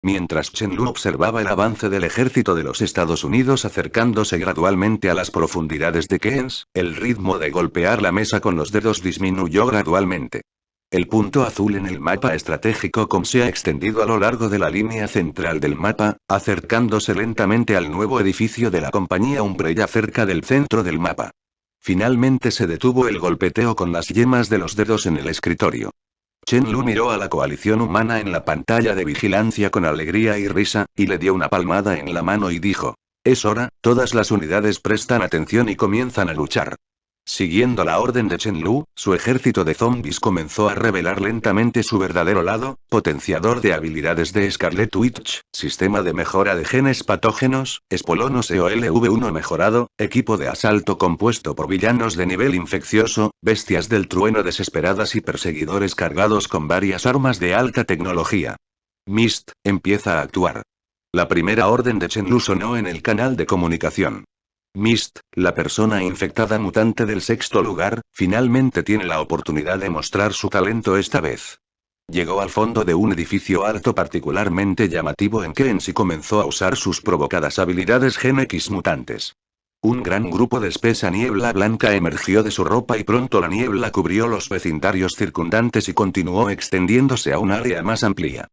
Mientras Chen Lu observaba el avance del ejército de los Estados Unidos acercándose gradualmente a las profundidades de Keynes, el ritmo de golpear la mesa con los dedos disminuyó gradualmente. El punto azul en el mapa estratégico se ha extendido a lo largo de la línea central del mapa, acercándose lentamente al nuevo edificio de la compañía Umbrella cerca del centro del mapa. Finalmente se detuvo el golpeteo con las yemas de los dedos en el escritorio. Chen Lu miró a la coalición humana en la pantalla de vigilancia con alegría y risa, y le dio una palmada en la mano y dijo: «Es hora, todas las unidades prestan atención y comienzan a luchar». Siguiendo la orden de Chen Lu, su ejército de zombies comenzó a revelar lentamente su verdadero lado: potenciador de habilidades de Scarlet Witch, sistema de mejora de genes patógenos, espolonos EOLV1 mejorado, equipo de asalto compuesto por villanos de nivel infeccioso, bestias del trueno desesperadas y perseguidores cargados con varias armas de alta tecnología. Mist, empieza a actuar. La primera orden de Chen Lu sonó en el canal de comunicación. Mist, la persona infectada mutante del sexto lugar, finalmente tiene la oportunidad de mostrar su talento esta vez. Llegó al fondo de un edificio alto particularmente llamativo en Keynes y comenzó a usar sus provocadas habilidades Gen X mutantes. Un gran grupo de espesa niebla blanca emergió de su ropa y pronto la niebla cubrió los vecindarios circundantes y continuó extendiéndose a un área más amplia.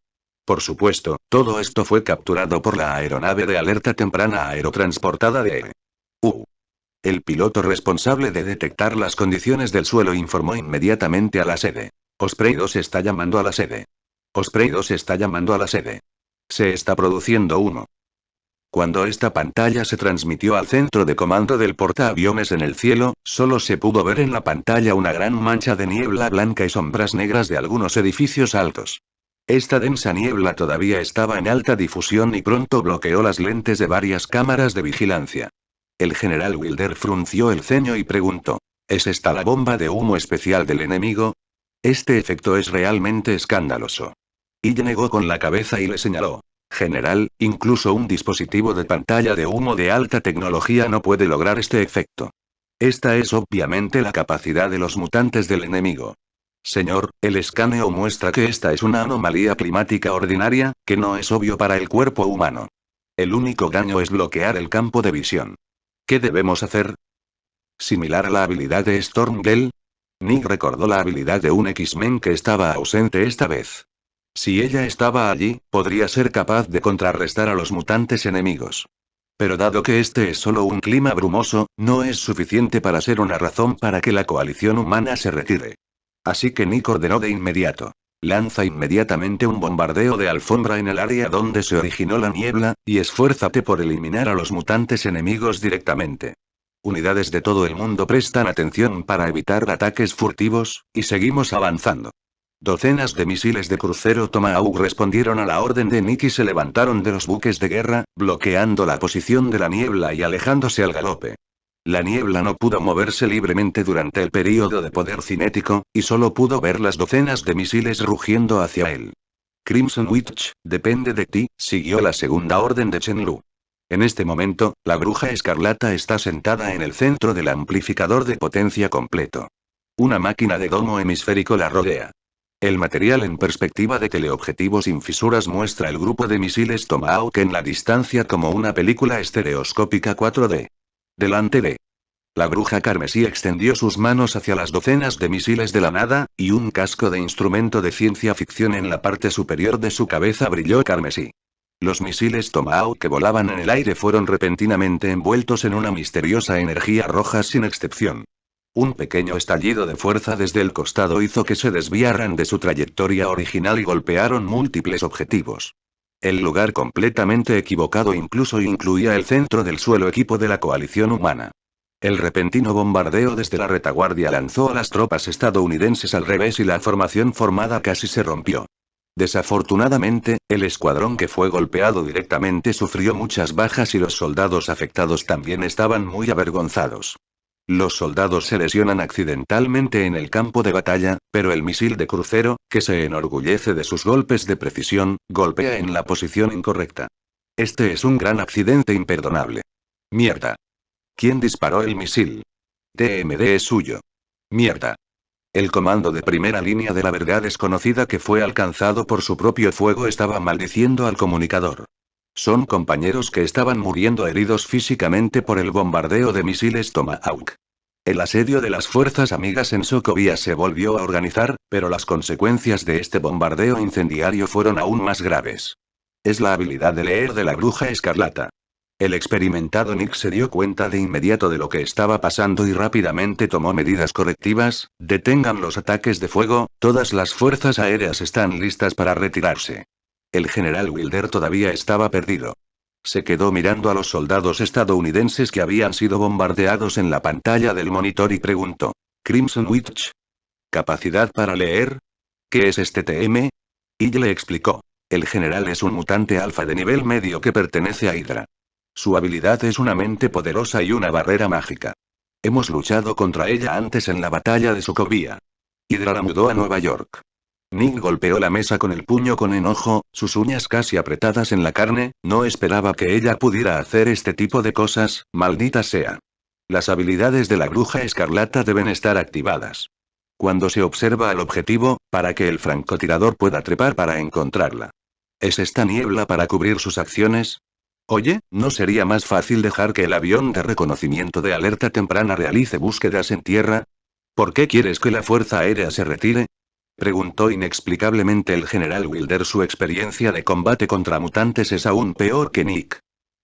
Por supuesto, todo esto fue capturado por la aeronave de alerta temprana aerotransportada de El piloto responsable de detectar las condiciones del suelo informó inmediatamente a la sede. Osprey 2 está llamando a la sede. Osprey 2 está llamando a la sede. Se está produciendo humo. Cuando esta pantalla se transmitió al centro de comando del portaaviones en el cielo, solo se pudo ver en la pantalla una gran mancha de niebla blanca y sombras negras de algunos edificios altos. Esta densa niebla todavía estaba en alta difusión y pronto bloqueó las lentes de varias cámaras de vigilancia. El general Wilder frunció el ceño y preguntó: ¿Es esta la bomba de humo especial del enemigo? Este efecto es realmente escandaloso. Ille negó con la cabeza y le señaló: General, incluso un dispositivo de pantalla de humo de alta tecnología no puede lograr este efecto. Esta es obviamente la capacidad de los mutantes del enemigo. Señor, el escaneo muestra que esta es una anomalía climática ordinaria, que no es obvio para el cuerpo humano. El único daño es bloquear el campo de visión. ¿Qué debemos hacer? ¿Similar a la habilidad de Stormgale? Nick recordó la habilidad de un X-Men que estaba ausente esta vez. Si ella estaba allí, podría ser capaz de contrarrestar a los mutantes enemigos. Pero dado que este es solo un clima brumoso, no es suficiente para ser una razón para que la coalición humana se retire. Así que Nick ordenó de inmediato: lanza inmediatamente un bombardeo de alfombra en el área donde se originó la niebla, y esfuérzate por eliminar a los mutantes enemigos directamente. Unidades de todo el mundo prestan atención para evitar ataques furtivos, y seguimos avanzando. Docenas de misiles de crucero Tomahawk respondieron a la orden de Nick y se levantaron de los buques de guerra, bloqueando la posición de la niebla y alejándose al galope. La niebla no pudo moverse libremente durante el período de poder cinético, y solo pudo ver las docenas de misiles rugiendo hacia él. Crimson Witch, depende de ti, siguió la segunda orden de Chen Lu. En este momento, la bruja escarlata está sentada en el centro del amplificador de potencia completo. Una máquina de domo hemisférico la rodea. El material en perspectiva de teleobjetivo sin fisuras muestra el grupo de misiles Tomahawk en la distancia como una película estereoscópica 4D. Delante de la bruja carmesí extendió sus manos hacia las docenas de misiles de la nada, y un casco de instrumento de ciencia ficción en la parte superior de su cabeza brilló carmesí. Los misiles Tomahawk que volaban en el aire fueron repentinamente envueltos en una misteriosa energía roja sin excepción. Un pequeño estallido de fuerza desde el costado hizo que se desviaran de su trayectoria original y golpearon múltiples objetivos. El lugar completamente equivocado incluso incluía el centro del suelo equipo de la coalición humana. El repentino bombardeo desde la retaguardia lanzó a las tropas estadounidenses al revés y la formación formada casi se rompió. Desafortunadamente, el escuadrón que fue golpeado directamente sufrió muchas bajas y los soldados afectados también estaban muy avergonzados. Los soldados se lesionan accidentalmente en el campo de batalla, pero el misil de crucero, que se enorgullece de sus golpes de precisión, golpea en la posición incorrecta. Este es un gran accidente imperdonable. Mierda. ¿Quién disparó el misil? TMD es suyo. Mierda. El comando de primera línea de la verdad desconocida que fue alcanzado por su propio fuego estaba maldiciendo al comunicador. Son compañeros que estaban muriendo heridos físicamente por el bombardeo de misiles Tomahawk. El asedio de las fuerzas amigas en Sokovia se volvió a organizar, pero las consecuencias de este bombardeo incendiario fueron aún más graves. Es la habilidad de leer de la Bruja Escarlata. El experimentado Nick se dio cuenta de inmediato de lo que estaba pasando y rápidamente tomó medidas correctivas. Detengan los ataques de fuego, todas las fuerzas aéreas están listas para retirarse. El general Wilder todavía estaba perdido. Se quedó mirando a los soldados estadounidenses que habían sido bombardeados en la pantalla del monitor y preguntó: ¿Crimson Witch? ¿Capacidad para leer? ¿Qué es este TM? Y le explicó. El general es un mutante alfa de nivel medio que pertenece a Hydra. Su habilidad es una mente poderosa y una barrera mágica. Hemos luchado contra ella antes en la batalla de Sokovia. Hydra la mudó a Nueva York. Nick golpeó la mesa con el puño con enojo, sus uñas casi apretadas en la carne. No esperaba que ella pudiera hacer este tipo de cosas, maldita sea. Las habilidades de la Bruja Escarlata deben estar activadas. Cuando se observa al objetivo, para que el francotirador pueda trepar para encontrarla. ¿Es esta niebla para cubrir sus acciones? Oye, ¿no sería más fácil dejar que el avión de reconocimiento de alerta temprana realice búsquedas en tierra? ¿Por qué quieres que la Fuerza Aérea se retire? Preguntó inexplicablemente el general Wilder. Su experiencia de combate contra mutantes es aún peor que Nick.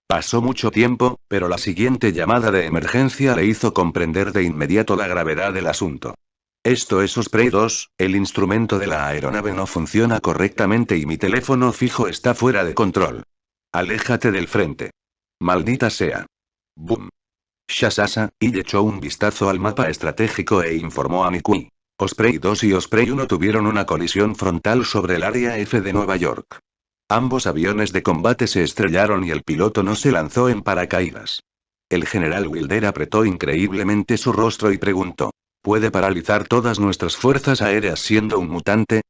Pasó mucho tiempo, pero la siguiente llamada de emergencia le hizo comprender de inmediato la gravedad del asunto. Esto es Osprey 2, el instrumento de la aeronave no funciona correctamente y mi teléfono fijo está fuera de control. Aléjate del frente. Maldita sea. Boom. Shasasa, y echó un vistazo al mapa estratégico e informó a Nikui. Osprey 2 y Osprey 1 tuvieron una colisión frontal sobre el área F de Nueva York. Ambos aviones de combate se estrellaron y el piloto no se lanzó en paracaídas. El general Wilder apretó increíblemente su rostro y preguntó: ¿puede paralizar todas nuestras fuerzas aéreas siendo un mutante?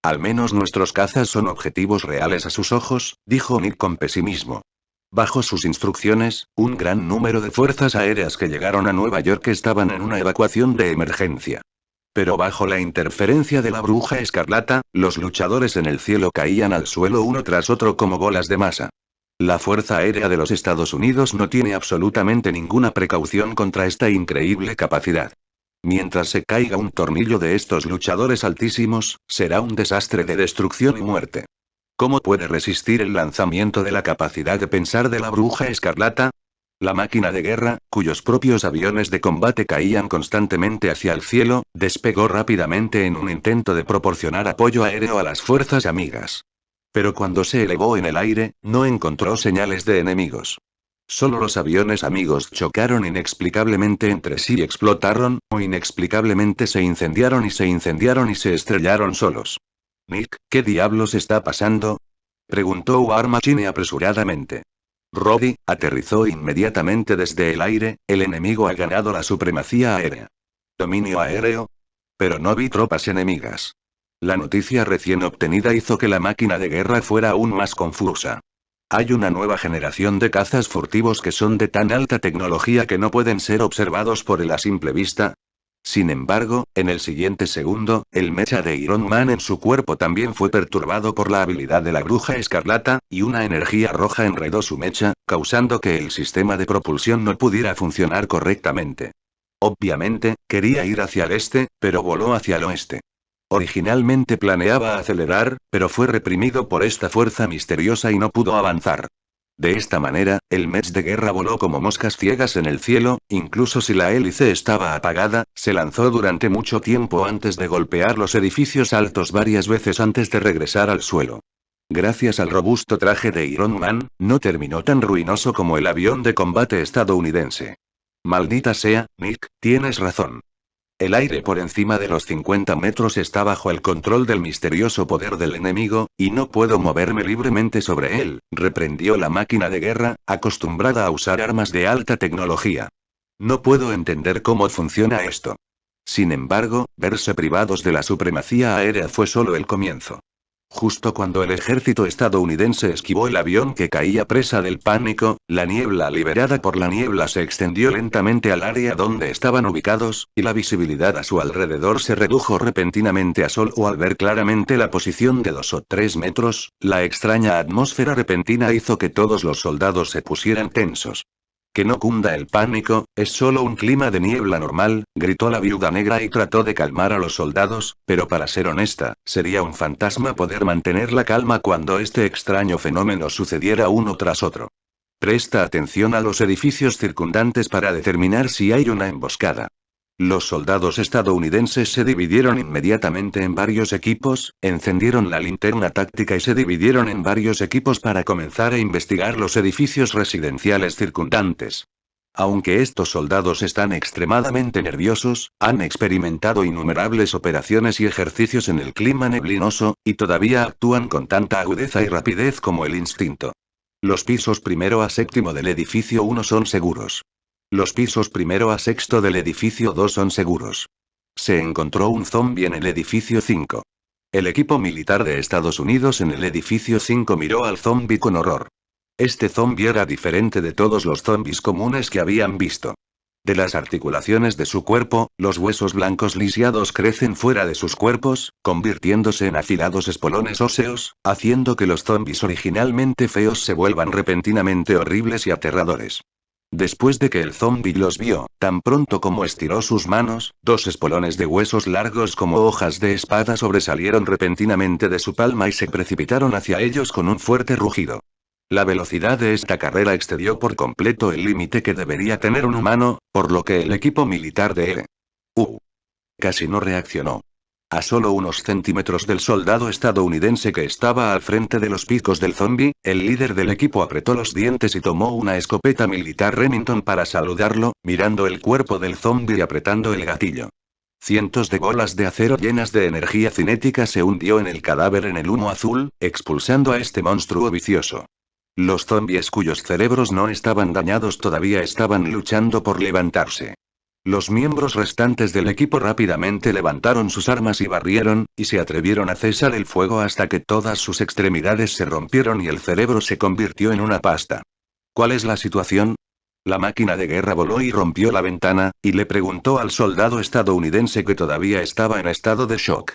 Al menos nuestros cazas son objetivos reales a sus ojos, dijo Nick con pesimismo. Bajo sus instrucciones, un gran número de fuerzas aéreas que llegaron a Nueva York estaban en una evacuación de emergencia. Pero bajo la interferencia de la Bruja Escarlata, los luchadores en el cielo caían al suelo uno tras otro como bolas de masa. La Fuerza Aérea de los Estados Unidos no tiene absolutamente ninguna precaución contra esta increíble capacidad. Mientras se caiga un tornillo de estos luchadores altísimos, será un desastre de destrucción y muerte. ¿Cómo puede resistir el lanzamiento de la capacidad de pensar de la Bruja Escarlata? La máquina de guerra, cuyos propios aviones de combate caían constantemente hacia el cielo, despegó rápidamente en un intento de proporcionar apoyo aéreo a las fuerzas amigas. Pero cuando se elevó en el aire, no encontró señales de enemigos. Solo los aviones amigos chocaron inexplicablemente entre sí y explotaron, o inexplicablemente se incendiaron y se estrellaron solos. Nick, ¿qué diablos está pasando? Preguntó War Machine apresuradamente. Roddy, aterrizó inmediatamente desde el aire. El enemigo ha ganado la supremacía aérea. ¿Dominio aéreo? Pero no vi tropas enemigas. La noticia recién obtenida hizo que la máquina de guerra fuera aún más confusa. Hay una nueva generación de cazas furtivos que son de tan alta tecnología que no pueden ser observados por el a simple vista. Sin embargo, en el siguiente segundo, el mecha de Iron Man en su cuerpo también fue perturbado por la habilidad de la Bruja Escarlata, y una energía roja enredó su mecha, causando que el sistema de propulsión no pudiera funcionar correctamente. Obviamente, quería ir hacia el este, pero voló hacia el oeste. Originalmente planeaba acelerar, pero fue reprimido por esta fuerza misteriosa y no pudo avanzar. De esta manera, el mech de guerra voló como moscas ciegas en el cielo. Incluso si la hélice estaba apagada, se lanzó durante mucho tiempo antes de golpear los edificios altos varias veces antes de regresar al suelo. Gracias al robusto traje de Iron Man, no terminó tan ruinoso como el avión de combate estadounidense. Maldita sea, Nick, tienes razón. El aire por encima de los 50 metros está bajo el control del misterioso poder del enemigo, y no puedo moverme libremente sobre él, reprendió la máquina de guerra, acostumbrada a usar armas de alta tecnología. No puedo entender cómo funciona esto. Sin embargo, verse privados de la supremacía aérea fue solo el comienzo. Justo cuando el ejército estadounidense esquivó el avión que caía presa del pánico, la niebla liberada por la niebla se extendió lentamente al área donde estaban ubicados, y la visibilidad a su alrededor se redujo repentinamente a solo al ver claramente la posición de 2 o 3 metros. La extraña atmósfera repentina hizo que todos los soldados se pusieran tensos. Que no cunda el pánico, es solo un clima de niebla normal, gritó la viuda negra y trató de calmar a los soldados, pero para ser honesta, sería un fantasma poder mantener la calma cuando este extraño fenómeno sucediera uno tras otro. Presta atención a los edificios circundantes para determinar si hay una emboscada. Los soldados estadounidenses se dividieron inmediatamente en varios equipos, encendieron la linterna táctica y se dividieron en varios equipos para comenzar a investigar los edificios residenciales circundantes. Aunque estos soldados están extremadamente nerviosos, han experimentado innumerables operaciones y ejercicios en el clima neblinoso, y todavía actúan con tanta agudeza y rapidez como el instinto. Los pisos primero a séptimo del edificio 1 son seguros. Los pisos primero a sexto del edificio 2 son seguros. Se encontró un zombie en el edificio 5. El equipo militar de Estados Unidos en el edificio 5 miró al zombie con horror. Este zombie era diferente de todos los zombies comunes que habían visto. De las articulaciones de su cuerpo, los huesos blancos lisiados crecen fuera de sus cuerpos, convirtiéndose en afilados espolones óseos, haciendo que los zombies originalmente feos se vuelvan repentinamente horribles y aterradores. Después de que el zombi los vio, tan pronto como estiró sus manos, 2 espolones de huesos largos como hojas de espada sobresalieron repentinamente de su palma y se precipitaron hacia ellos con un fuerte rugido. La velocidad de esta carrera excedió por completo el límite que debería tener un humano, por lo que el equipo militar de E.U. casi no reaccionó. A solo unos centímetros del soldado estadounidense que estaba al frente de los picos del zombi, el líder del equipo apretó los dientes y tomó una escopeta militar Remington para saludarlo, mirando el cuerpo del zombi y apretando el gatillo. Cientos de bolas de acero llenas de energía cinética se hundió en el cadáver en el humo azul, expulsando a este monstruo vicioso. Los zombies cuyos cerebros no estaban dañados todavía estaban luchando por levantarse. Los miembros restantes del equipo rápidamente levantaron sus armas y barrieron, y se atrevieron a cesar el fuego hasta que todas sus extremidades se rompieron y el cerebro se convirtió en una pasta. ¿Cuál es la situación? La máquina de guerra voló y rompió la ventana, y le preguntó al soldado estadounidense que todavía estaba en estado de shock.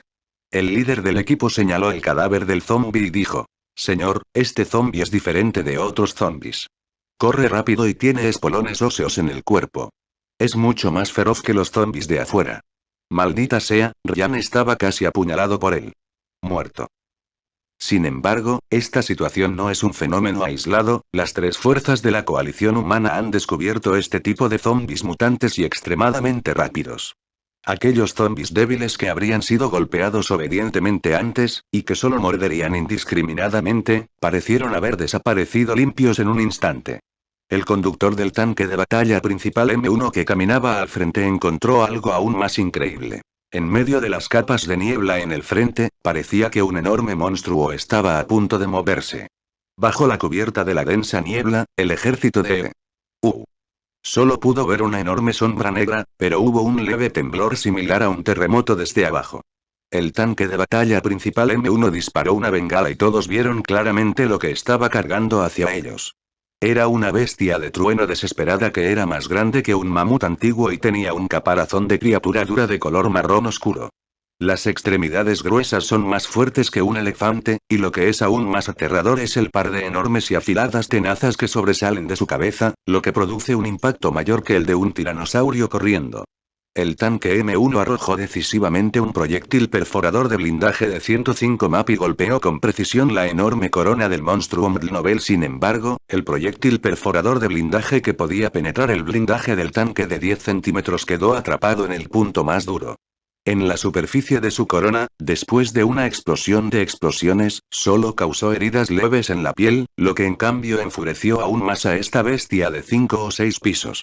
El líder del equipo señaló el cadáver del zombi y dijo: Señor, este zombi es diferente de otros zombis. Corre rápido y tiene espolones óseos en el cuerpo. Es mucho más feroz que los zombis de afuera. Maldita sea, Ryan estaba casi apuñalado por él. Muerto. Sin embargo, esta situación no es un fenómeno aislado, las 3 fuerzas de la coalición humana han descubierto este tipo de zombis mutantes y extremadamente rápidos. Aquellos zombis débiles que habrían sido golpeados obedientemente antes, y que solo morderían indiscriminadamente, parecieron haber desaparecido limpios en un instante. El conductor del tanque de batalla principal M1 que caminaba al frente encontró algo aún más increíble. En medio de las capas de niebla en el frente, parecía que un enorme monstruo estaba a punto de moverse. Bajo la cubierta de la densa niebla, el ejército de E.U. solo pudo ver una enorme sombra negra, pero hubo un leve temblor similar a un terremoto desde abajo. El tanque de batalla principal M1 disparó una bengala y todos vieron claramente lo que estaba cargando hacia ellos. Era una bestia de trueno desesperada que era más grande que un mamut antiguo y tenía un caparazón de criatura dura de color marrón oscuro. Las extremidades gruesas son más fuertes que un elefante, y lo que es aún más aterrador es el par de enormes y afiladas tenazas que sobresalen de su cabeza, lo que produce un impacto mayor que el de un tiranosaurio corriendo. El tanque M1 arrojó decisivamente un proyectil perforador de blindaje de 105 MAP y golpeó con precisión la enorme corona del monstruo Mdlnovel. Sin embargo, el proyectil perforador de blindaje que podía penetrar el blindaje del tanque de 10 centímetros quedó atrapado en el punto más duro. En la superficie de su corona, después de una explosión de explosiones, solo causó heridas leves en la piel, lo que en cambio enfureció aún más a esta bestia de 5 o 6 pisos.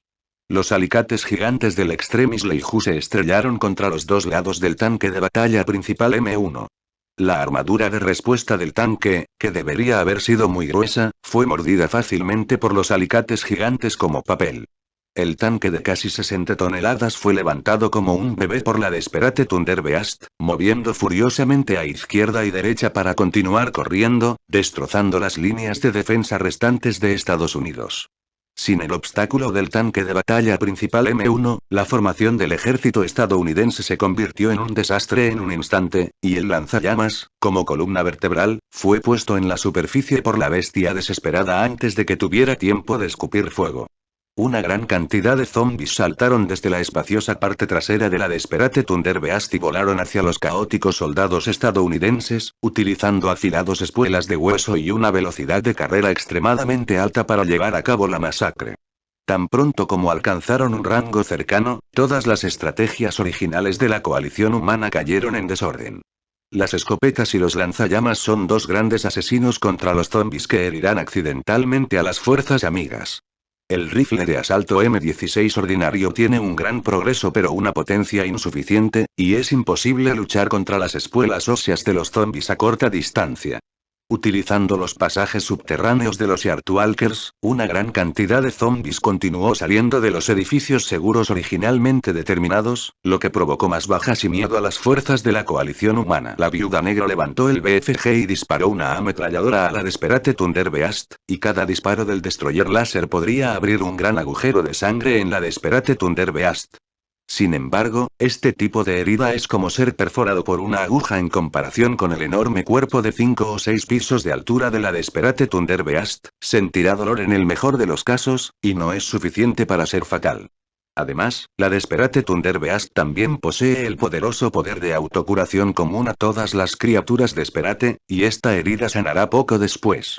Los alicates gigantes del Extremis Leiju se estrellaron contra los 2 lados del tanque de batalla principal M1. La armadura de respuesta del tanque, que debería haber sido muy gruesa, fue mordida fácilmente por los alicates gigantes como papel. El tanque de casi 60 toneladas fue levantado como un bebé por la Desperate Thunderbeast, moviendo furiosamente a izquierda y derecha para continuar corriendo, destrozando las líneas de defensa restantes de Estados Unidos. Sin el obstáculo del tanque de batalla principal M1, la formación del ejército estadounidense se convirtió en un desastre en un instante, y el lanzallamas, como columna vertebral, fue puesto en la superficie por la bestia desesperada antes de que tuviera tiempo de escupir fuego. Una gran cantidad de zombies saltaron desde la espaciosa parte trasera de la Desperate Thunderbeast y volaron hacia los caóticos soldados estadounidenses, utilizando afilados espuelas de hueso y una velocidad de carrera extremadamente alta para llevar a cabo la masacre. Tan pronto como alcanzaron un rango cercano, todas las estrategias originales de la coalición humana cayeron en desorden. Las escopetas y los lanzallamas son dos grandes asesinos contra los zombies que herirán accidentalmente a las fuerzas amigas. El rifle de asalto M16 ordinario tiene un gran progreso pero una potencia insuficiente, y es imposible luchar contra las espuelas óseas de los zombies a corta distancia. Utilizando los pasajes subterráneos de los Yardwalkers, una gran cantidad de zombies continuó saliendo de los edificios seguros originalmente determinados, lo que provocó más bajas y miedo a las fuerzas de la coalición humana. La Viuda Negra levantó el BFG y disparó una ametralladora a la Desperate Thunderbeast, y cada disparo del destroyer láser podría abrir un gran agujero de sangre en la Desperate Thunderbeast. Sin embargo, este tipo de herida es como ser perforado por una aguja en comparación con el enorme cuerpo de 5 o 6 pisos de altura de la Desperate Thunderbeast, sentirá dolor en el mejor de los casos, y no es suficiente para ser fatal. Además, la Desperate Thunderbeast también posee el poderoso poder de autocuración común a todas las criaturas Desperate, y esta herida sanará poco después.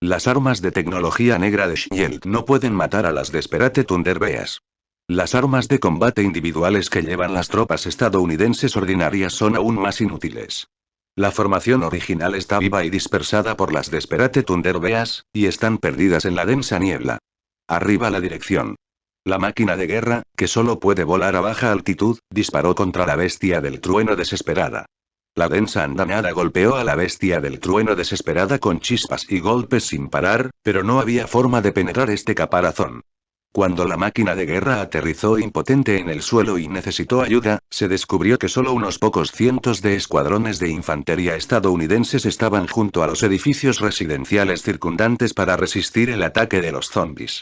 Las armas de tecnología negra de Shield no pueden matar a las Desperate Thunderbeast. Las armas de combate individuales que llevan las tropas estadounidenses ordinarias son aún más inútiles. La formación original está viva y dispersada por las Desperate Thunderbeast, y están perdidas en la densa niebla. Arriba la dirección. La máquina de guerra, que solo puede volar a baja altitud, disparó contra la bestia del trueno desesperada. La densa andanada golpeó a la bestia del trueno desesperada con chispas y golpes sin parar, pero no había forma de penetrar este caparazón. Cuando la máquina de guerra aterrizó impotente en el suelo y necesitó ayuda, se descubrió que solo unos pocos cientos de escuadrones de infantería estadounidenses estaban junto a los edificios residenciales circundantes para resistir el ataque de los zombies.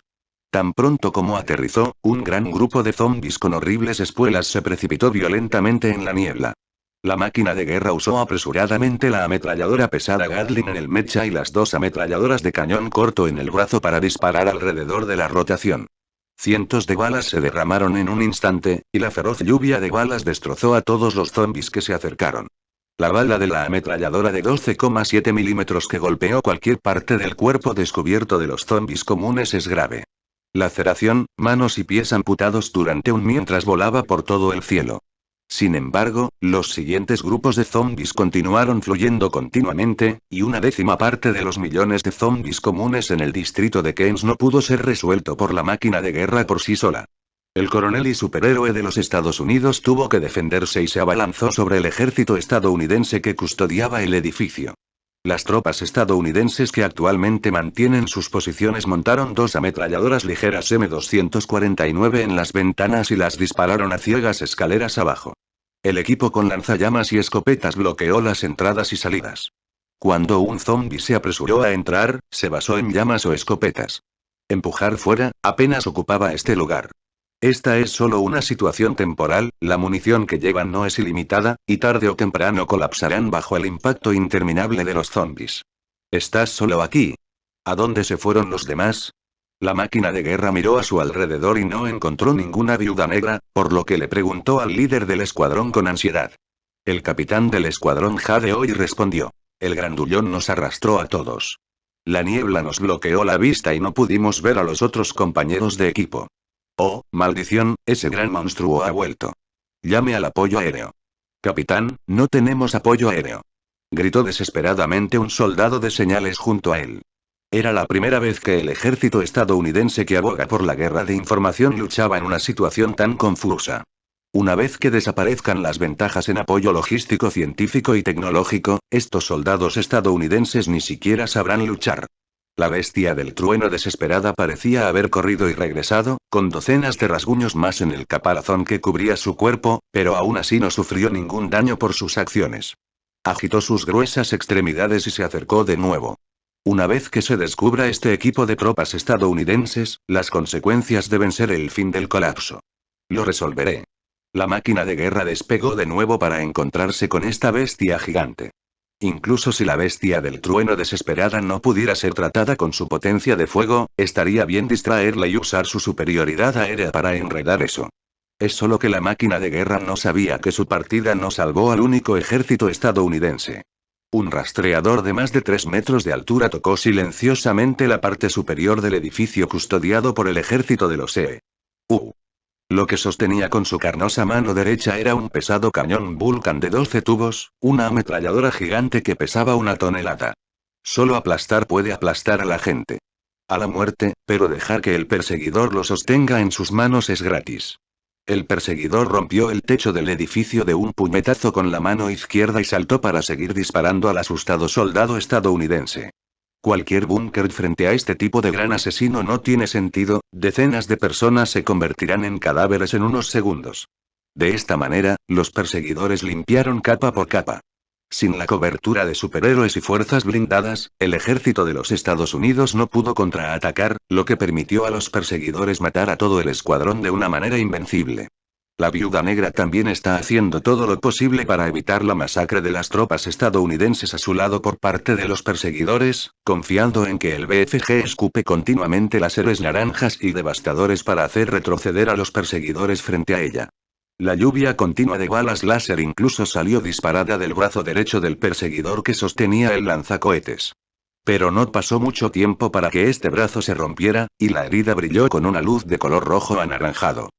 Tan pronto como aterrizó, un gran grupo de zombies con horribles espuelas se precipitó violentamente en la niebla. La máquina de guerra usó apresuradamente la ametralladora pesada Gatling en el mecha y las dos ametralladoras de cañón corto en el brazo para disparar alrededor de la rotación. Cientos de balas se derramaron en un instante, y la feroz lluvia de balas destrozó a todos los zombies que se acercaron. La bala de la ametralladora de 12,7 milímetros que golpeó cualquier parte del cuerpo descubierto de los zombies comunes es grave. Laceración, manos y pies amputados durante mientras volaba por todo el cielo. Sin embargo, los siguientes grupos de zombies continuaron fluyendo continuamente, y una décima parte de los millones de zombies comunes en el distrito de Keynes no pudo ser resuelto por la máquina de guerra por sí sola. El coronel y superhéroe de los Estados Unidos tuvo que defenderse y se abalanzó sobre el ejército estadounidense que custodiaba el edificio. Las tropas estadounidenses que actualmente mantienen sus posiciones montaron dos ametralladoras ligeras M249 en las ventanas y las dispararon a ciegas escaleras abajo. El equipo con lanzallamas y escopetas bloqueó las entradas y salidas. Cuando un zombie se apresuró a entrar, se basó en llamas o escopetas. Empujar fuera, apenas ocupaba este lugar. Esta es solo una situación temporal, la munición que llevan no es ilimitada, y tarde o temprano colapsarán bajo el impacto interminable de los zombies. ¿Estás solo aquí? ¿A dónde se fueron los demás? La máquina de guerra miró a su alrededor y no encontró ninguna viuda negra, por lo que le preguntó al líder del escuadrón con ansiedad. El capitán del escuadrón jadeó y respondió. El grandullón nos arrastró a todos. La niebla nos bloqueó la vista y no pudimos ver a los otros compañeros de equipo. Oh, maldición, ese gran monstruo ha vuelto. Llame al apoyo aéreo. Capitán, no tenemos apoyo aéreo. Gritó desesperadamente un soldado de señales junto a él. Era la primera vez que el ejército estadounidense que aboga por la guerra de información luchaba en una situación tan confusa. Una vez que desaparezcan las ventajas en apoyo logístico, científico y tecnológico, estos soldados estadounidenses ni siquiera sabrán luchar. La bestia del trueno desesperada parecía haber corrido y regresado, con docenas de rasguños más en el caparazón que cubría su cuerpo, pero aún así no sufrió ningún daño por sus acciones. Agitó sus gruesas extremidades y se acercó de nuevo. Una vez que se descubra este equipo de tropas estadounidenses, las consecuencias deben ser el fin del colapso. Lo resolveré. La máquina de guerra despegó de nuevo para encontrarse con esta bestia gigante. Incluso si la bestia del trueno desesperada no pudiera ser tratada con su potencia de fuego, estaría bien distraerla y usar su superioridad aérea para enredar eso. Es solo que la máquina de guerra no sabía que su partida no salvó al único ejército estadounidense. Un rastreador de más de 3 metros de altura tocó silenciosamente la parte superior del edificio custodiado por el ejército de los E.U. Lo que sostenía con su carnosa mano derecha era un pesado cañón Vulcan de 12 tubos, una ametralladora gigante que pesaba 1 tonelada. Solo aplastar puede aplastar a la gente. A la muerte, pero dejar que el perseguidor lo sostenga en sus manos es gratis. El perseguidor rompió el techo del edificio de un puñetazo con la mano izquierda y saltó para seguir disparando al asustado soldado estadounidense. Cualquier búnker frente a este tipo de gran asesino no tiene sentido, decenas de personas se convertirán en cadáveres en unos segundos. De esta manera, los perseguidores limpiaron capa por capa. Sin la cobertura de superhéroes y fuerzas blindadas, el ejército de los Estados Unidos no pudo contraatacar, lo que permitió a los perseguidores matar a todo el escuadrón de una manera invencible. La Viuda Negra también está haciendo todo lo posible para evitar la masacre de las tropas estadounidenses a su lado por parte de los perseguidores, confiando en que el BFG escupe continuamente láseres naranjas y devastadores para hacer retroceder a los perseguidores frente a ella. La lluvia continua de balas láser incluso salió disparada del brazo derecho del perseguidor que sostenía el lanzacohetes. Pero no pasó mucho tiempo para que este brazo se rompiera, y la herida brilló con una luz de color rojo anaranjado.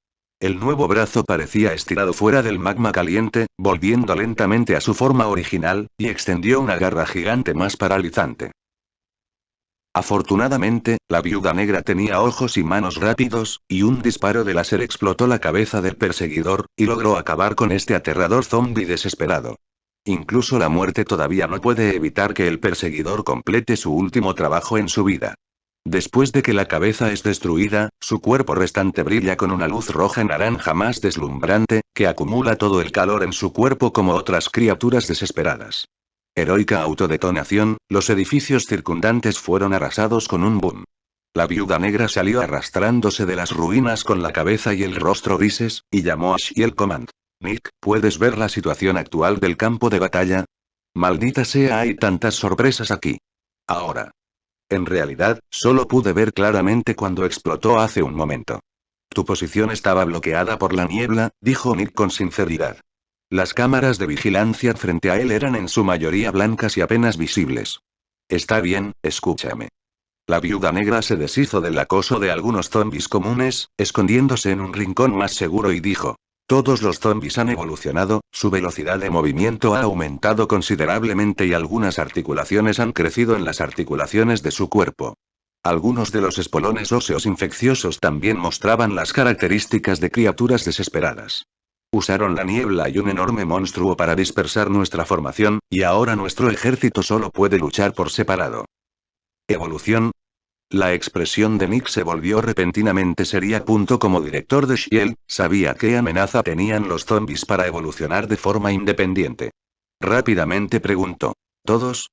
El nuevo brazo parecía estirado fuera del magma caliente, volviendo lentamente a su forma original, y extendió una garra gigante más paralizante. Afortunadamente, la Viuda Negra tenía ojos y manos rápidos, y un disparo de láser explotó la cabeza del perseguidor, y logró acabar con este aterrador zombi desesperado. Incluso la muerte todavía no puede evitar que el perseguidor complete su último trabajo en su vida. Después de que la cabeza es destruida, su cuerpo restante brilla con una luz roja naranja más deslumbrante, que acumula todo el calor en su cuerpo como otras criaturas desesperadas. Heroica autodetonación, los edificios circundantes fueron arrasados con un boom. La Viuda Negra salió arrastrándose de las ruinas con la cabeza y el rostro grises, y llamó a Shield Command. Nick, ¿puedes ver la situación actual del campo de batalla? Maldita sea, hay tantas sorpresas aquí. Ahora. En realidad, solo pude ver claramente cuando explotó hace un momento. Tu posición estaba bloqueada por la niebla, dijo Nick con sinceridad. Las cámaras de vigilancia frente a él eran en su mayoría blancas y apenas visibles. Está bien, escúchame. La Viuda Negra se deshizo del acoso de algunos zombis comunes, escondiéndose en un rincón más seguro y dijo. Todos los zombis han evolucionado, su velocidad de movimiento ha aumentado considerablemente y algunas articulaciones han crecido en las articulaciones de su cuerpo. Algunos de los espolones óseos infecciosos también mostraban las características de criaturas desesperadas. Usaron la niebla y un enorme monstruo para dispersar nuestra formación, y ahora nuestro ejército solo puede luchar por separado. ¿Evolución? La expresión de Nick se volvió repentinamente seria. Como director de S.H.I.E.L.D., sabía qué amenaza tenían los zombies para evolucionar de forma independiente. Rápidamente preguntó. ¿Todos?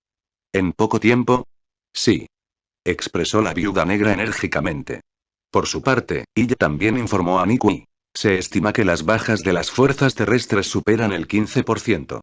¿En poco tiempo? Sí. Expresó la Viuda Negra enérgicamente. Por su parte, ella también informó a Nick. Se estima que las bajas de las fuerzas terrestres superan el 15%.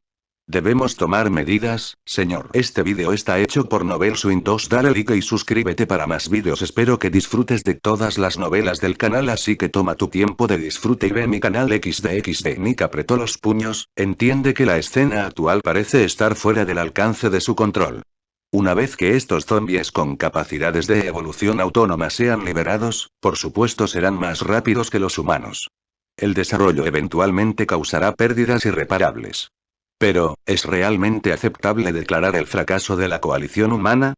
Debemos tomar medidas, señor. Este vídeo está hecho por Novel Swing 2. Dale like y suscríbete para más vídeos. Espero que disfrutes de todas las novelas del canal, así que toma tu tiempo de disfrute y ve mi canal XD. Nick apretó los puños, entiende que la escena actual parece estar fuera del alcance de su control. Una vez que estos zombies con capacidades de evolución autónoma sean liberados, por supuesto serán más rápidos que los humanos. El desarrollo eventualmente causará pérdidas irreparables. Pero, ¿es realmente aceptable declarar el fracaso de la coalición humana?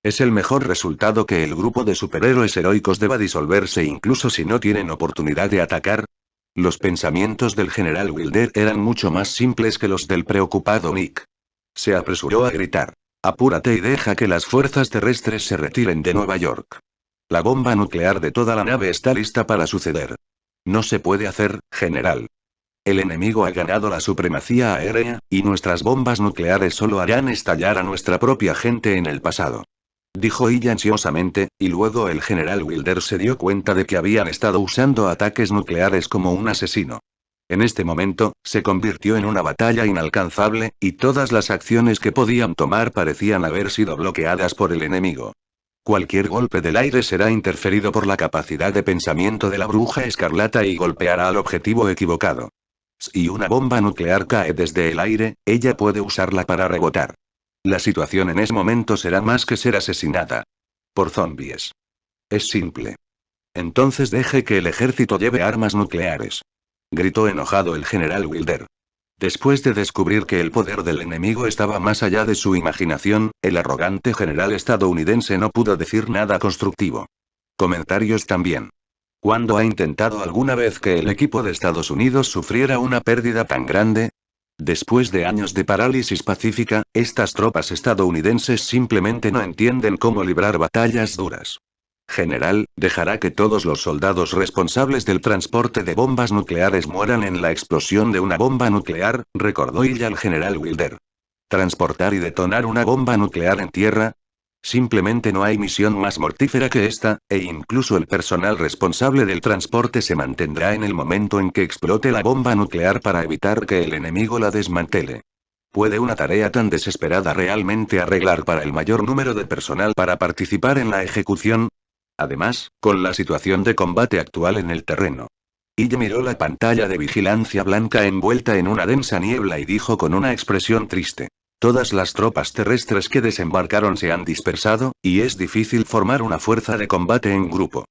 ¿Es el mejor resultado que el grupo de superhéroes heroicos deba disolverse incluso si no tienen oportunidad de atacar? Los pensamientos del general Wilder eran mucho más simples que los del preocupado Nick. Se apresuró a gritar. Apúrate y deja que las fuerzas terrestres se retiren de Nueva York. La bomba nuclear de toda la nave está lista para suceder. No se puede hacer, general. El enemigo ha ganado la supremacía aérea, y nuestras bombas nucleares solo harán estallar a nuestra propia gente en el pasado. Dijo ella ansiosamente, y luego el general Wilder se dio cuenta de que habían estado usando ataques nucleares como un asesino. En este momento, se convirtió en una batalla inalcanzable, y todas las acciones que podían tomar parecían haber sido bloqueadas por el enemigo. Cualquier golpe del aire será interferido por la capacidad de pensamiento de la bruja escarlata y golpeará al objetivo equivocado. Si una bomba nuclear cae desde el aire, ella puede usarla para rebotar. La situación en ese momento será más que ser asesinada por zombies. Es simple. Entonces deje que el ejército lleve armas nucleares. Gritó enojado el general Wilder. Después de descubrir que el poder del enemigo estaba más allá de su imaginación, el arrogante general estadounidense no pudo decir nada constructivo. Comentarios también. ¿Cuándo ha intentado alguna vez que el equipo de Estados Unidos sufriera una pérdida tan grande? Después de años de parálisis pacífica, estas tropas estadounidenses simplemente no entienden cómo librar batallas duras. General, dejará que todos los soldados responsables del transporte de bombas nucleares mueran en la explosión de una bomba nuclear, recordó ella al general Wilder. ¿Transportar y detonar una bomba nuclear en tierra? Simplemente no hay misión más mortífera que esta, e incluso el personal responsable del transporte se mantendrá en el momento en que explote la bomba nuclear para evitar que el enemigo la desmantele. ¿Puede una tarea tan desesperada realmente arreglar para el mayor número de personal para participar en la ejecución? Además, con la situación de combate actual en el terreno. Ella miró la pantalla de vigilancia blanca envuelta en una densa niebla y dijo con una expresión triste. Todas las tropas terrestres que desembarcaron se han dispersado, y es difícil formar una fuerza de combate en grupo.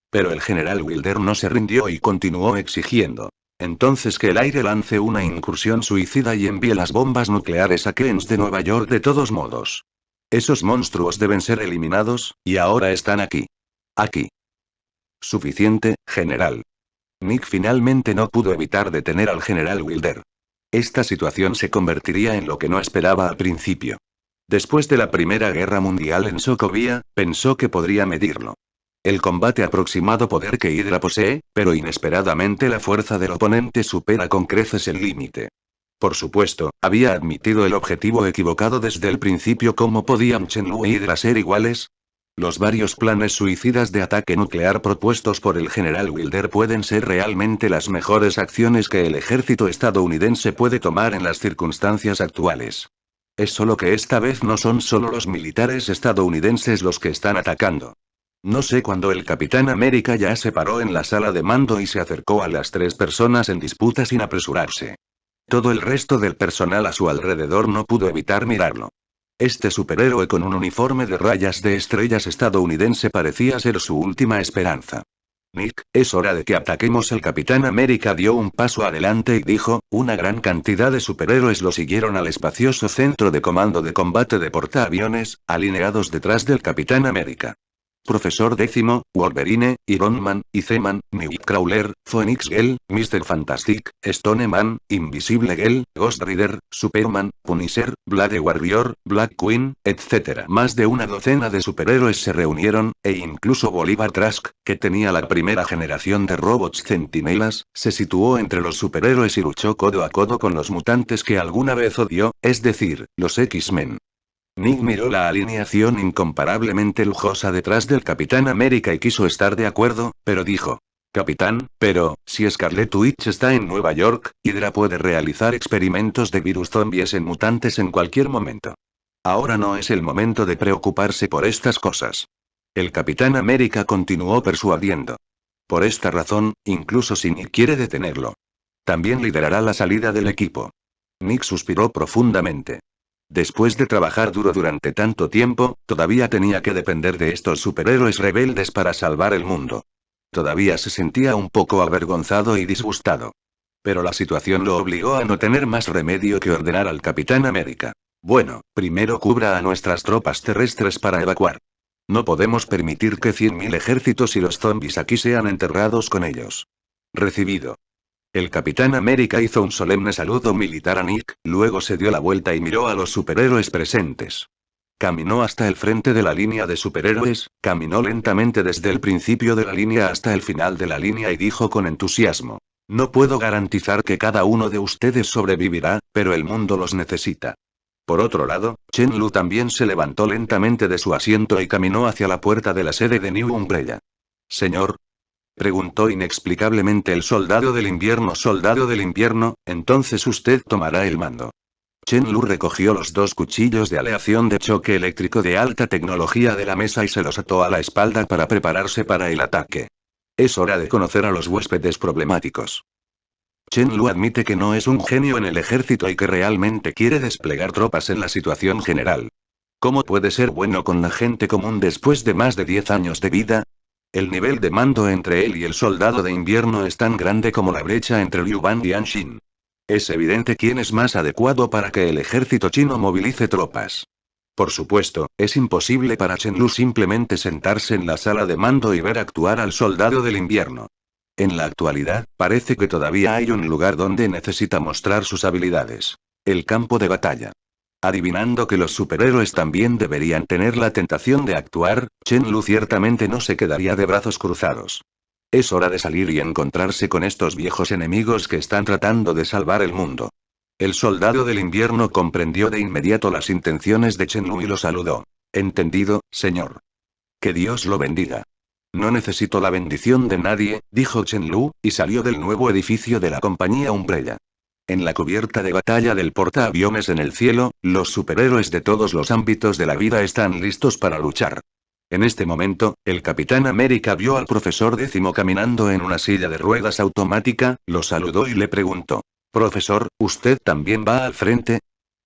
Pero el general Wilder no se rindió y continuó exigiendo. Entonces que el aire lance una incursión suicida y envíe las bombas nucleares a Queens de Nueva York de todos modos. Esos monstruos deben ser eliminados, y ahora están aquí. Aquí. Suficiente, general. Nick finalmente no pudo evitar detener al general Wilder. Esta situación se convertiría en lo que no esperaba al principio. Después de la Primera Guerra Mundial en Sokovia, pensó que podría medirlo. El combate aproximado poder que Hydra posee, pero inesperadamente la fuerza del oponente supera con creces el límite. Por supuesto, había admitido el objetivo equivocado desde el principio. ¿Cómo podían Shenlue y Hydra ser iguales? Los varios planes suicidas de ataque nuclear propuestos por el general Wilder pueden ser realmente las mejores acciones que el ejército estadounidense puede tomar en las circunstancias actuales. Es solo que esta vez no son solo los militares estadounidenses los que están atacando. No sé cuándo el Capitán América ya se paró en la sala de mando y se acercó a las tres personas en disputa sin apresurarse. Todo el resto del personal a su alrededor no pudo evitar mirarlo. Este superhéroe con un uniforme de rayas de estrellas estadounidense parecía ser su última esperanza. Nick, es hora de que ataquemos. El Capitán América dio un paso adelante y dijo, una gran cantidad de superhéroes lo siguieron al espacioso centro de comando de combate de portaaviones, alineados detrás del Capitán América. Profesor Décimo, Wolverine, Iron Man, Iceman, Nightcrawler, Phoenix Girl, Mr. Fantastic, Stone Man, Invisible Girl, Ghost Rider, Superman, Punisher, Blade Warrior, Black Queen, etc. Más de una docena de superhéroes se reunieron, e incluso Bolivar Trask, que tenía la primera generación de robots centinelas, se situó entre los superhéroes y luchó codo a codo con los mutantes que alguna vez odió, es decir, los X-Men. Nick miró la alineación incomparablemente lujosa detrás del Capitán América y quiso estar de acuerdo, pero dijo. Capitán, pero, si Scarlet Witch está en Nueva York, Hydra puede realizar experimentos de virus zombies en mutantes en cualquier momento. Ahora no es el momento de preocuparse por estas cosas. El Capitán América continuó persuadiendo. Por esta razón, incluso si Nick quiere detenerlo, también liderará la salida del equipo. Nick suspiró profundamente. Después de trabajar duro durante tanto tiempo, todavía tenía que depender de estos superhéroes rebeldes para salvar el mundo. Todavía se sentía un poco avergonzado y disgustado. Pero la situación lo obligó a no tener más remedio que ordenar al Capitán América. Bueno, primero cubra a nuestras tropas terrestres para evacuar. No podemos permitir que 100.000 ejércitos y los zombies aquí sean enterrados con ellos. Recibido. El Capitán América hizo un solemne saludo militar a Nick, luego se dio la vuelta y miró a los superhéroes presentes. Caminó hasta el frente de la línea de superhéroes, caminó lentamente desde el principio de la línea hasta el final de la línea y dijo con entusiasmo: no puedo garantizar que cada uno de ustedes sobrevivirá, pero el mundo los necesita. Por otro lado, Chen Lu también se levantó lentamente de su asiento y caminó hacia la puerta de la sede de New Umbrella. Señor, preguntó inexplicablemente el soldado del invierno, entonces usted tomará el mando. Chen Lu recogió los dos cuchillos de aleación de choque eléctrico de alta tecnología de la mesa y se los ató a la espalda para prepararse para el ataque. Es hora de conocer a los huéspedes problemáticos. Chen Lu admite que no es un genio en el ejército y que realmente quiere desplegar tropas en la situación general. ¿Cómo puede ser bueno con la gente común después de más de 10 años de vida? El nivel de mando entre él y el soldado de invierno es tan grande como la brecha entre Liu Ban y Anshin. Es evidente quién es más adecuado para que el ejército chino movilice tropas. Por supuesto, es imposible para Chen Lu simplemente sentarse en la sala de mando y ver actuar al soldado del invierno. En la actualidad, parece que todavía hay un lugar donde necesita mostrar sus habilidades. El campo de batalla. Adivinando que los superhéroes también deberían tener la tentación de actuar, Chen Lu ciertamente no se quedaría de brazos cruzados. Es hora de salir y encontrarse con estos viejos enemigos que están tratando de salvar el mundo. El soldado del invierno comprendió de inmediato las intenciones de Chen Lu y lo saludó. Entendido, señor. Que Dios lo bendiga. No necesito la bendición de nadie, dijo Chen Lu, y salió del nuevo edificio de la compañía Umbrella. En la cubierta de batalla del portaaviones en el cielo, los superhéroes de todos los ámbitos de la vida están listos para luchar. En este momento, el Capitán América vio al profesor Décimo caminando en una silla de ruedas automática, lo saludó y le preguntó: «Profesor, ¿usted también va al frente?»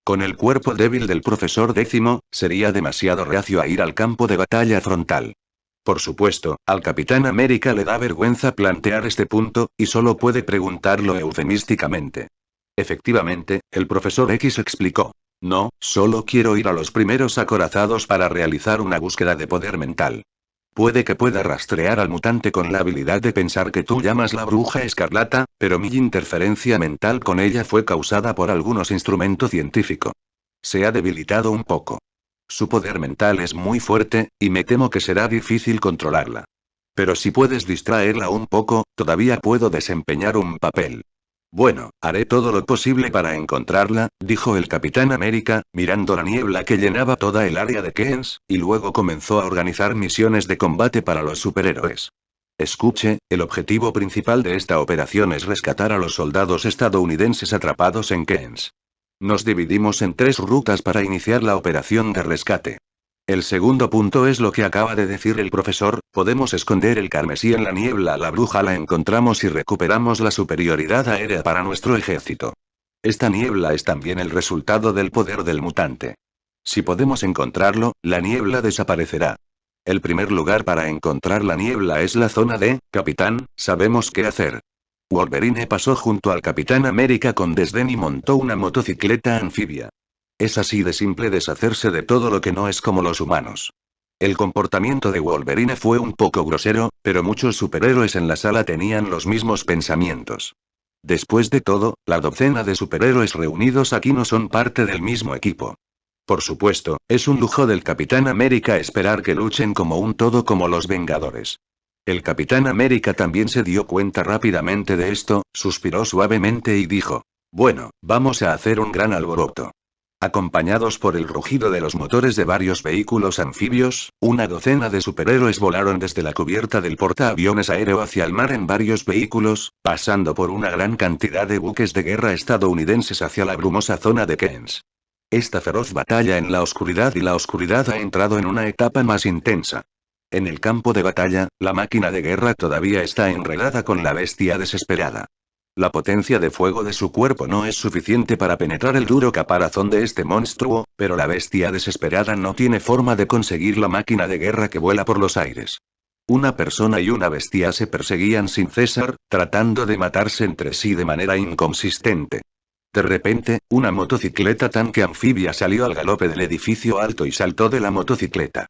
Con el cuerpo débil del profesor Décimo, sería demasiado reacio a ir al campo de batalla frontal. Por supuesto, al Capitán América le da vergüenza plantear este punto, y solo puede preguntarlo eufemísticamente. Efectivamente, el profesor X explicó: «No, solo quiero ir a los primeros acorazados para realizar una búsqueda de poder mental. Puede que pueda rastrear al mutante con la habilidad de pensar que tú llamas la bruja escarlata, pero mi interferencia mental con ella fue causada por algunos instrumentos científicos. Se ha debilitado un poco. Su poder mental es muy fuerte, y me temo que será difícil controlarla. Pero si puedes distraerla un poco, todavía puedo desempeñar un papel». «Bueno, haré todo lo posible para encontrarla», dijo el Capitán América, mirando la niebla que llenaba toda el área de Keynes, y luego comenzó a organizar misiones de combate para los superhéroes. «Escuche, el objetivo principal de esta operación es rescatar a los soldados estadounidenses atrapados en Keynes. Nos dividimos en 3 rutas para iniciar la operación de rescate. El segundo punto es lo que acaba de decir el profesor: podemos esconder el carmesí en la niebla, la bruja la encontramos y recuperamos la superioridad aérea para nuestro ejército. Esta niebla es también el resultado del poder del mutante. Si podemos encontrarlo, la niebla desaparecerá. El primer lugar para encontrar la niebla es la zona D, capitán, sabemos qué hacer». Wolverine pasó junto al Capitán América con desdén y montó una motocicleta anfibia. Es así de simple deshacerse de todo lo que no es como los humanos. El comportamiento de Wolverine fue un poco grosero, pero muchos superhéroes en la sala tenían los mismos pensamientos. Después de todo, la docena de superhéroes reunidos aquí no son parte del mismo equipo. Por supuesto, es un lujo del Capitán América esperar que luchen como un todo como los Vengadores. El Capitán América también se dio cuenta rápidamente de esto, suspiró suavemente y dijo: «Bueno, vamos a hacer un gran alboroto». Acompañados por el rugido de los motores de varios vehículos anfibios, una docena de superhéroes volaron desde la cubierta del portaaviones aéreo hacia el mar en varios vehículos, pasando por una gran cantidad de buques de guerra estadounidenses hacia la brumosa zona de Keynes. Esta feroz batalla en la oscuridad ha entrado en una etapa más intensa. En el campo de batalla, la máquina de guerra todavía está enredada con la bestia desesperada. La potencia de fuego de su cuerpo no es suficiente para penetrar el duro caparazón de este monstruo, pero la bestia desesperada no tiene forma de conseguir la máquina de guerra que vuela por los aires. Una persona y una bestia se perseguían sin cesar, tratando de matarse entre sí de manera inconsistente. De repente, una motocicleta tanque anfibia salió al galope del edificio alto y saltó de la motocicleta.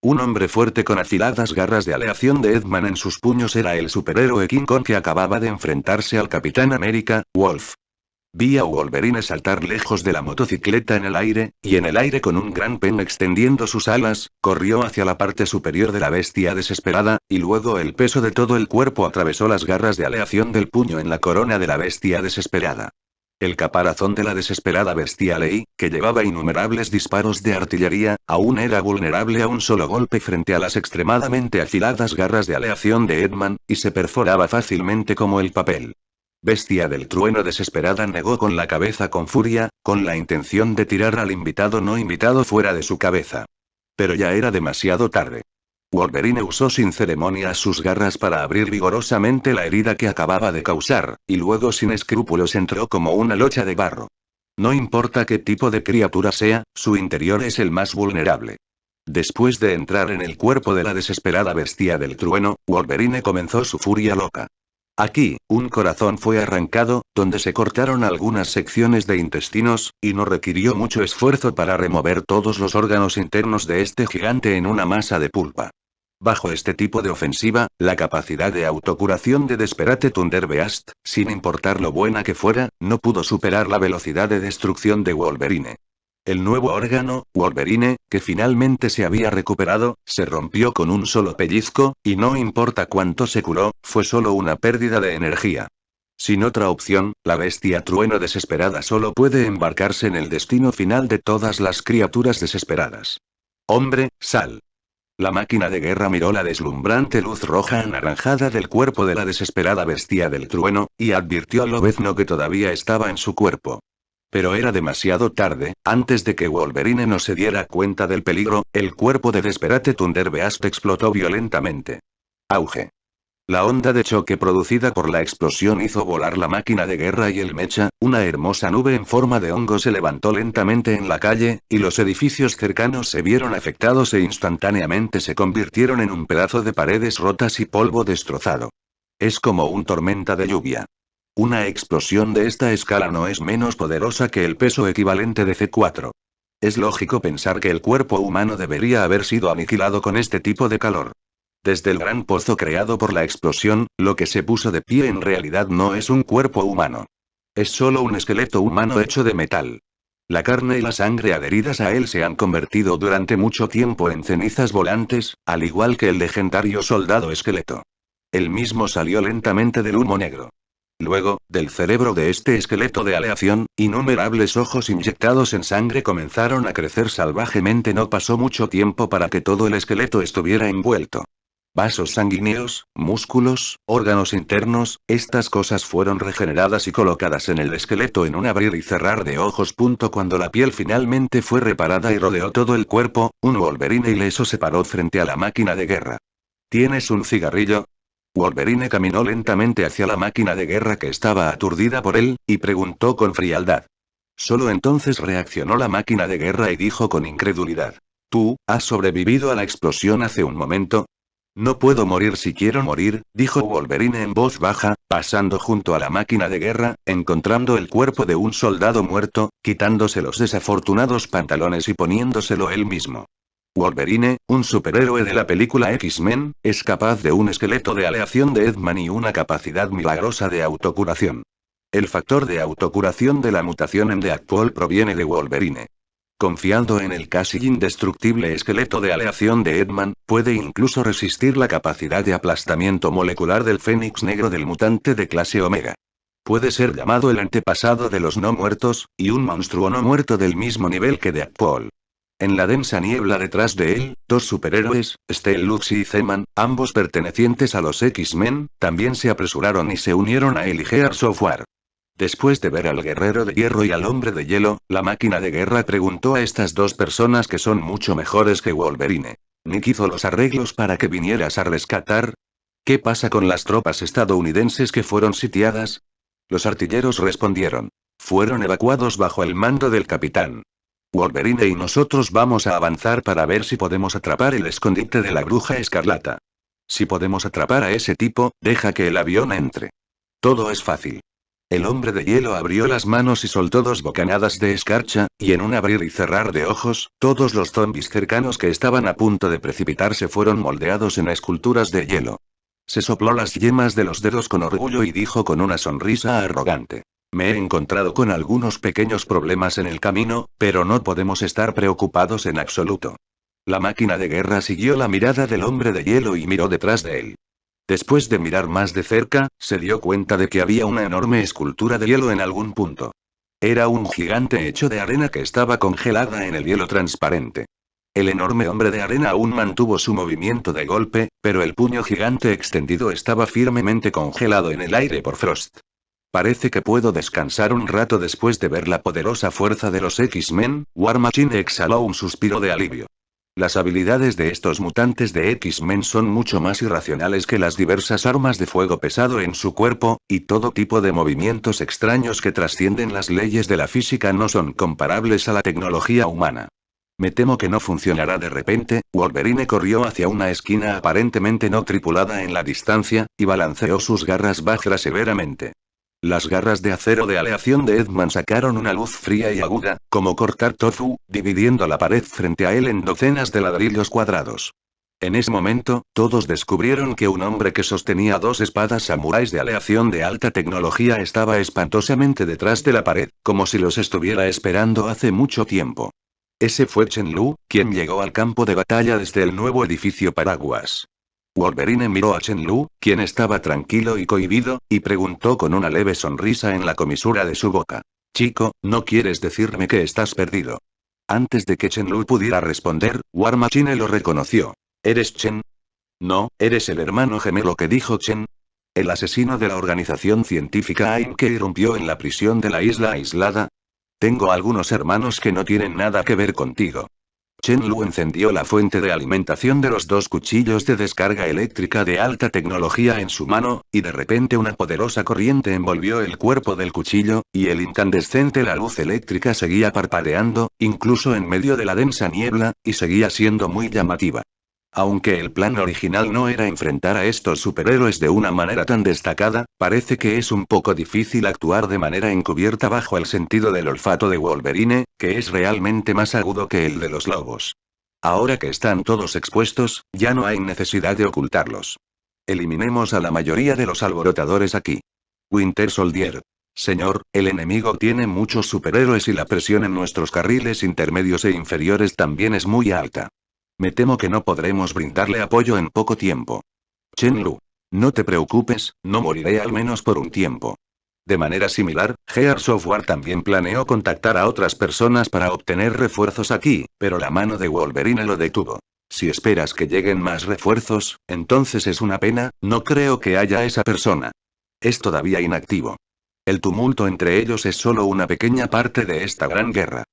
Un hombre fuerte con afiladas garras de aleación de Edman en sus puños era el superhéroe King Kong que acababa de enfrentarse al Capitán América, Wolf. Vi a Wolverine saltar lejos de la motocicleta en el aire, y en el aire con un gran pen extendiendo sus alas, corrió hacia la parte superior de la bestia desesperada, y luego el peso de todo el cuerpo atravesó las garras de aleación del puño en la corona de la bestia desesperada. El caparazón de la desesperada bestia Lei, que llevaba innumerables disparos de artillería, aún era vulnerable a un solo golpe frente a las extremadamente afiladas garras de aleación de Edman, y se perforaba fácilmente como el papel. Bestia del trueno desesperada negó con la cabeza con furia, con la intención de tirar al invitado no invitado fuera de su cabeza. Pero ya era demasiado tarde. Wolverine usó sin ceremonia sus garras para abrir vigorosamente la herida que acababa de causar, y luego sin escrúpulos entró como una locha de barro. No importa qué tipo de criatura sea, su interior es el más vulnerable. Después de entrar en el cuerpo de la desesperada bestia del trueno, Wolverine comenzó su furia loca. Aquí, un corazón fue arrancado, donde se cortaron algunas secciones de intestinos, y no requirió mucho esfuerzo para remover todos los órganos internos de este gigante en una masa de pulpa. Bajo este tipo de ofensiva, la capacidad de autocuración de Desperate Thunderbeast, sin importar lo buena que fuera, no pudo superar la velocidad de destrucción de Wolverine. El nuevo órgano, Wolverine, que finalmente se había recuperado, se rompió con un solo pellizco, y no importa cuánto se curó, fue solo una pérdida de energía. Sin otra opción, la bestia trueno desesperada solo puede embarcarse en el destino final de todas las criaturas desesperadas. Hombre, sal. La máquina de guerra miró la deslumbrante luz roja anaranjada del cuerpo de la desesperada bestia del trueno, y advirtió a Lobezno que todavía estaba en su cuerpo. Pero era demasiado tarde. Antes de que Wolverine no se diera cuenta del peligro, el cuerpo de Desperate Thunderbeast explotó violentamente. Auge. La onda de choque producida por la explosión hizo volar la máquina de guerra y el mecha, una hermosa nube en forma de hongo se levantó lentamente en la calle, y los edificios cercanos se vieron afectados e instantáneamente se convirtieron en un pedazo de paredes rotas y polvo destrozado. Es como una tormenta de lluvia. Una explosión de esta escala no es menos poderosa que el peso equivalente de C4. Es lógico pensar que el cuerpo humano debería haber sido aniquilado con este tipo de calor. Desde el gran pozo creado por la explosión, lo que se puso de pie en realidad no es un cuerpo humano. Es solo un esqueleto humano hecho de metal. La carne y la sangre adheridas a él se han convertido durante mucho tiempo en cenizas volantes, al igual que el legendario soldado esqueleto. Él mismo salió lentamente del humo negro. Luego, del cerebro de este esqueleto de aleación, innumerables ojos inyectados en sangre comenzaron a crecer salvajemente. No pasó mucho tiempo para que todo el esqueleto estuviera envuelto. Vasos sanguíneos, músculos, órganos internos, estas cosas fueron regeneradas y colocadas en el esqueleto en un abrir y cerrar de ojos. Cuando la piel finalmente fue reparada y rodeó todo el cuerpo, un Wolverine ileso se paró frente a la máquina de guerra. ¿Tienes un cigarrillo? Wolverine caminó lentamente hacia la máquina de guerra que estaba aturdida por él, y preguntó con frialdad. Solo entonces reaccionó la máquina de guerra y dijo con incredulidad. ¿Tú, has sobrevivido a la explosión hace un momento? No puedo morir si quiero morir, dijo Wolverine en voz baja, pasando junto a la máquina de guerra, encontrando el cuerpo de un soldado muerto, quitándose los desafortunados pantalones y poniéndoselo él mismo. Wolverine, un superhéroe de la película X-Men, es capaz de un esqueleto de aleación de Edman y una capacidad milagrosa de autocuración. El factor de autocuración de la mutación en Deadpool proviene de Wolverine. Confiando en el casi indestructible esqueleto de aleación de Edman, puede incluso resistir la capacidad de aplastamiento molecular del Fénix negro del mutante de clase Omega. Puede ser llamado el antepasado de los no muertos, y un monstruo no muerto del mismo nivel que Deadpool. En la densa niebla detrás de él, dos superhéroes, Steel Lux y Zeman, ambos pertenecientes a los X-Men, también se apresuraron y se unieron a él y Gear Software. Después de ver al guerrero de hierro y al hombre de hielo, la máquina de guerra preguntó a estas dos personas que son mucho mejores que Wolverine. ¿Nick hizo los arreglos para que vinieras a rescatar? ¿Qué pasa con las tropas estadounidenses que fueron sitiadas? Los artilleros respondieron. Fueron evacuados bajo el mando del capitán. Wolverine y nosotros vamos a avanzar para ver si podemos atrapar el escondite de la Bruja Escarlata. Si podemos atrapar a ese tipo, deja que el avión entre. Todo es fácil. El hombre de hielo abrió las manos y soltó 2 bocanadas de escarcha, y en un abrir y cerrar de ojos, todos los zombis cercanos que estaban a punto de precipitarse fueron moldeados en esculturas de hielo. Se sopló las yemas de los dedos con orgullo y dijo con una sonrisa arrogante: me he encontrado con algunos pequeños problemas en el camino, pero no podemos estar preocupados en absoluto. La máquina de guerra siguió la mirada del hombre de hielo y miró detrás de él. Después de mirar más de cerca, se dio cuenta de que había una enorme escultura de hielo en algún punto. Era un gigante hecho de arena que estaba congelada en el hielo transparente. El enorme hombre de arena aún mantuvo su movimiento de golpe, pero el puño gigante extendido estaba firmemente congelado en el aire por Frost. Parece que puedo descansar un rato después de ver la poderosa fuerza de los X-Men. War Machine exhaló un suspiro de alivio. Las habilidades de estos mutantes de X-Men son mucho más irracionales que las diversas armas de fuego pesado en su cuerpo, y todo tipo de movimientos extraños que trascienden las leyes de la física no son comparables a la tecnología humana. Me temo que no funcionará de repente. Wolverine corrió hacia una esquina aparentemente no tripulada en la distancia, y balanceó sus garras bajas severamente. Las garras de acero de aleación de Edman sacaron una luz fría y aguda, como cortar tofu, dividiendo la pared frente a él en docenas de ladrillos cuadrados. En ese momento, todos descubrieron que un hombre que sostenía 2 espadas samuráis de aleación de alta tecnología estaba espantosamente detrás de la pared, como si los estuviera esperando hace mucho tiempo. Ese fue Chen Lu, quien llegó al campo de batalla desde el nuevo edificio Paraguas. Wolverine miró a Chen Lu, quien estaba tranquilo y cohibido, y preguntó con una leve sonrisa en la comisura de su boca: chico, ¿no quieres decirme que estás perdido? Antes de que Chen Lu pudiera responder, War Machine lo reconoció. ¿Eres Chen? No, eres el hermano gemelo que dijo Chen. El asesino de la organización científica AIM que irrumpió en la prisión de la isla aislada. Tengo algunos hermanos que no tienen nada que ver contigo. Chen Lu encendió la fuente de alimentación de los 2 cuchillos de descarga eléctrica de alta tecnología en su mano, y de repente una poderosa corriente envolvió el cuerpo del cuchillo, y el incandescente la luz eléctrica seguía parpadeando, incluso en medio de la densa niebla, y seguía siendo muy llamativa. Aunque el plan original no era enfrentar a estos superhéroes de una manera tan destacada, parece que es un poco difícil actuar de manera encubierta bajo el sentido del olfato de Wolverine, que es realmente más agudo que el de los lobos. Ahora que están todos expuestos, ya no hay necesidad de ocultarlos. Eliminemos a la mayoría de los alborotadores aquí. Winter Soldier. Señor, el enemigo tiene muchos superhéroes y la presión en nuestros carriles intermedios e inferiores también es muy alta. Me temo que no podremos brindarle apoyo en poco tiempo. Chen Lu. No te preocupes, no moriré al menos por un tiempo. De manera similar, Gear Software también planeó contactar a otras personas para obtener refuerzos aquí, pero la mano de Wolverine lo detuvo. Si esperas que lleguen más refuerzos, entonces es una pena, no creo que haya esa persona. Es todavía inactivo. El tumulto entre ellos es solo una pequeña parte de esta gran guerra.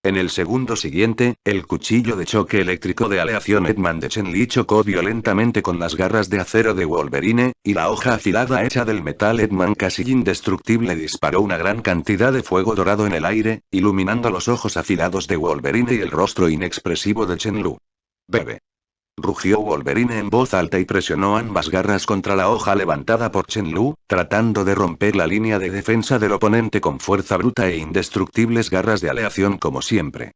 En el segundo siguiente, el cuchillo de choque eléctrico de aleación Edman de Chen Li chocó violentamente con las garras de acero de Wolverine, y la hoja afilada hecha del metal Edman casi indestructible disparó una gran cantidad de fuego dorado en el aire, iluminando los ojos afilados de Wolverine y el rostro inexpresivo de Chen Lu. Bebe. Rugió Wolverine en voz alta y presionó ambas garras contra la hoja levantada por Chen Lu, tratando de romper la línea de defensa del oponente con fuerza bruta e indestructibles garras de aleación como siempre.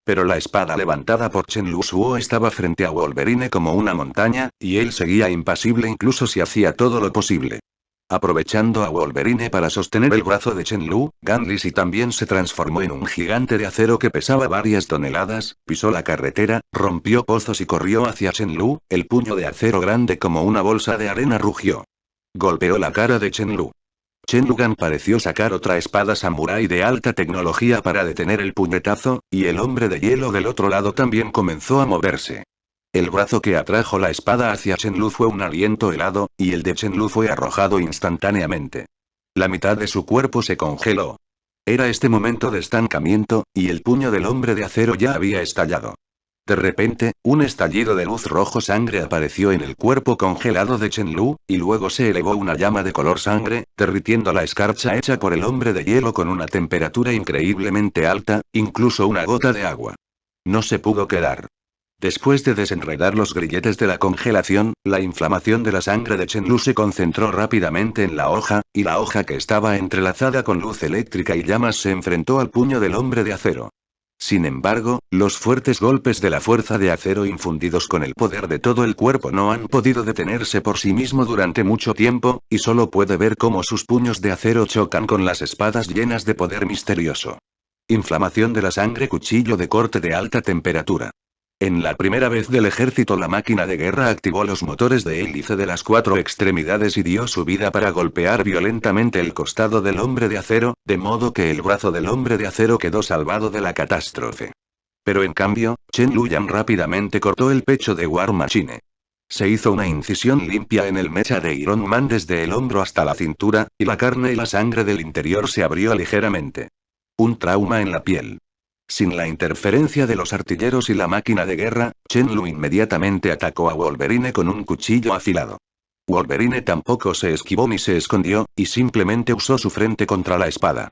Pero la espada levantada por Chen Lu Suo estaba frente a Wolverine como una montaña, y él seguía impasible incluso si hacía todo lo posible. Aprovechando a Wolverine para sostener el brazo de Chen Lu, Ganlisi también se transformó en un gigante de acero que pesaba varias toneladas, pisó la carretera, rompió pozos y corrió hacia Chen Lu, el puño de acero grande como una bolsa de arena rugió. Golpeó la cara de Chen Lu. Chen Lugan pareció sacar otra espada samurái de alta tecnología para detener el puñetazo, y el hombre de hielo del otro lado también comenzó a moverse. El brazo que atrajo la espada hacia Chen Lu fue un aliento helado, y el de Chen Lu fue arrojado instantáneamente. La mitad de su cuerpo se congeló. Era este momento de estancamiento, y el puño del hombre de acero ya había estallado. De repente, un estallido de luz rojo sangre apareció en el cuerpo congelado de Chen Lu, y luego se elevó una llama de color sangre, derritiendo la escarcha hecha por el hombre de hielo con una temperatura increíblemente alta, incluso una gota de agua. No se pudo quedar. Después de desenredar los grilletes de la congelación, la inflamación de la sangre de Chen Lu se concentró rápidamente en la hoja, y la hoja que estaba entrelazada con luz eléctrica y llamas se enfrentó al puño del hombre de acero. Sin embargo, los fuertes golpes de la fuerza de acero infundidos con el poder de todo el cuerpo no han podido detenerse por sí mismo durante mucho tiempo, y solo puede ver cómo sus puños de acero chocan con las espadas llenas de poder misterioso. Inflamación de la sangre, cuchillo de corte de alta temperatura. En la primera vez del ejército, la máquina de guerra activó los motores de hélice de las 4 extremidades y dio su vida para golpear violentamente el costado del hombre de acero, de modo que el brazo del hombre de acero quedó salvado de la catástrofe. Pero en cambio, Chen Luyan rápidamente cortó el pecho de War Machine. Se hizo una incisión limpia en el mecha de Iron Man desde el hombro hasta la cintura, y la carne y la sangre del interior se abrió ligeramente. Un trauma en la piel. Sin la interferencia de los artilleros y la máquina de guerra, Chen Lu inmediatamente atacó a Wolverine con un cuchillo afilado. Wolverine tampoco se esquivó ni se escondió, y simplemente usó su frente contra la espada.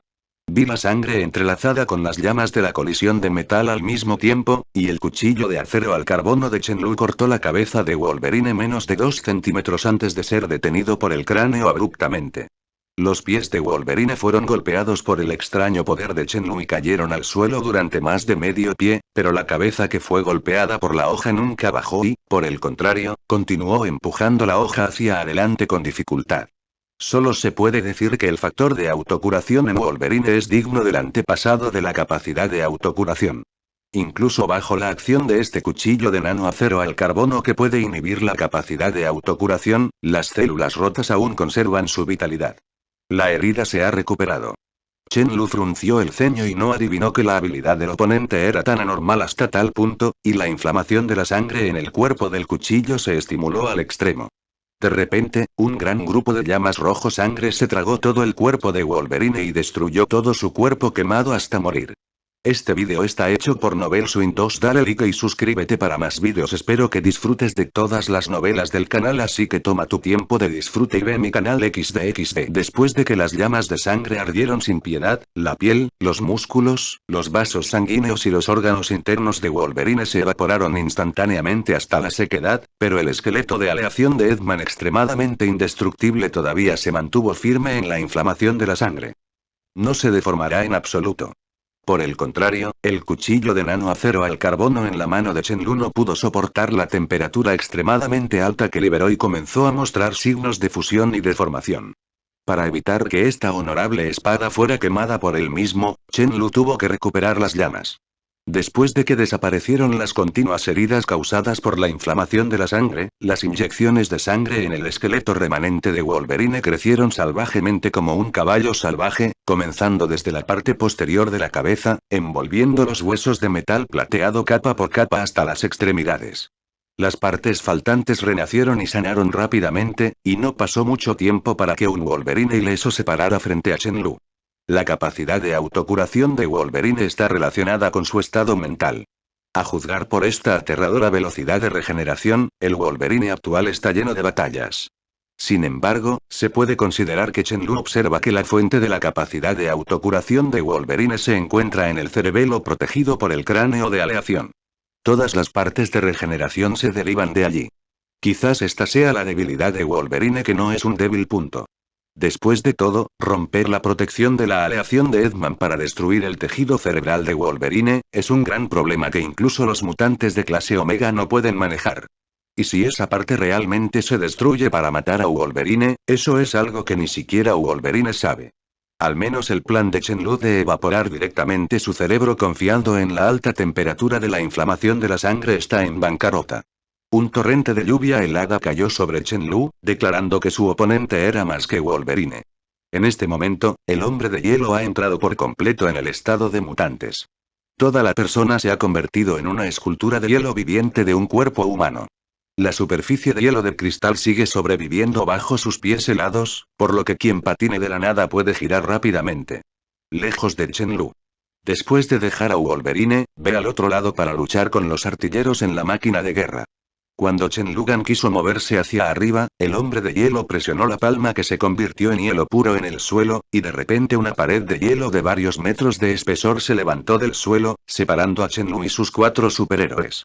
Vi la sangre entrelazada con las llamas de la colisión de metal al mismo tiempo, y el cuchillo de acero al carbono de Chen Lu cortó la cabeza de Wolverine menos de 2 centímetros antes de ser detenido por el cráneo abruptamente. Los pies de Wolverine fueron golpeados por el extraño poder de Chen Lu y cayeron al suelo durante más de medio pie, pero la cabeza que fue golpeada por la hoja nunca bajó y, por el contrario, continuó empujando la hoja hacia adelante con dificultad. Solo se puede decir que el factor de autocuración en Wolverine es digno del antepasado de la capacidad de autocuración. Incluso bajo la acción de este cuchillo de nanoacero al carbono que puede inhibir la capacidad de autocuración, las células rotas aún conservan su vitalidad. La herida se ha recuperado. Chen Lu frunció el ceño y no adivinó que la habilidad del oponente era tan anormal hasta tal punto, y la inflamación de la sangre en el cuerpo del cuchillo se estimuló al extremo. De repente, un gran grupo de llamas rojo sangre se tragó todo el cuerpo de Wolverine y destruyó todo su cuerpo quemado hasta morir. Este vídeo está hecho por Novel Swing 2. Dale like y suscríbete para más vídeos. Espero que disfrutes de todas las novelas del canal, así que toma tu tiempo de disfrute y ve mi canal XD. Después de que las llamas de sangre ardieron sin piedad, la piel, los músculos, los vasos sanguíneos y los órganos internos de Wolverine se evaporaron instantáneamente hasta la sequedad, pero el esqueleto de aleación de Eggman, extremadamente indestructible, todavía se mantuvo firme en la inflamación de la sangre. No se deformará en absoluto. Por el contrario, el cuchillo de nanoacero al carbono en la mano de Chen Lu no pudo soportar la temperatura extremadamente alta que liberó y comenzó a mostrar signos de fusión y deformación. Para evitar que esta honorable espada fuera quemada por él mismo, Chen Lu tuvo que recuperar las llamas. Después de que desaparecieron las continuas heridas causadas por la inflamación de la sangre, las inyecciones de sangre en el esqueleto remanente de Wolverine crecieron salvajemente como un caballo salvaje, comenzando desde la parte posterior de la cabeza, envolviendo los huesos de metal plateado capa por capa hasta las extremidades. Las partes faltantes renacieron y sanaron rápidamente, y no pasó mucho tiempo para que un Wolverine ileso se parara frente a Chen Lu. La capacidad de autocuración de Wolverine está relacionada con su estado mental. A juzgar por esta aterradora velocidad de regeneración, el Wolverine actual está lleno de batallas. Sin embargo, se puede considerar que Chen Lu observa que la fuente de la capacidad de autocuración de Wolverine se encuentra en el cerebelo protegido por el cráneo de aleación. Todas las partes de regeneración se derivan de allí. Quizás esta sea la debilidad de Wolverine, que no es un débil punto. Después de todo, romper la protección de la aleación de Eggman para destruir el tejido cerebral de Wolverine, es un gran problema que incluso los mutantes de clase Omega no pueden manejar. Y si esa parte realmente se destruye para matar a Wolverine, eso es algo que ni siquiera Wolverine sabe. Al menos el plan de Chen Lu de evaporar directamente su cerebro confiando en la alta temperatura de la inflamación de la sangre está en bancarrota. Un torrente de lluvia helada cayó sobre Chen Lu, declarando que su oponente era más que Wolverine. En este momento, el hombre de hielo ha entrado por completo en el estado de mutantes. Toda la persona se ha convertido en una escultura de hielo viviente de un cuerpo humano. La superficie de hielo de cristal sigue sobreviviendo bajo sus pies helados, por lo que quien patine de la nada puede girar rápidamente. Lejos de Chen Lu. Después de dejar a Wolverine, ve al otro lado para luchar con los artilleros en la máquina de guerra. Cuando Chen Lugan quiso moverse hacia arriba, el hombre de hielo presionó la palma que se convirtió en hielo puro en el suelo, y de repente una pared de hielo de varios metros de espesor se levantó del suelo, separando a Chen Lu y sus 4 superhéroes.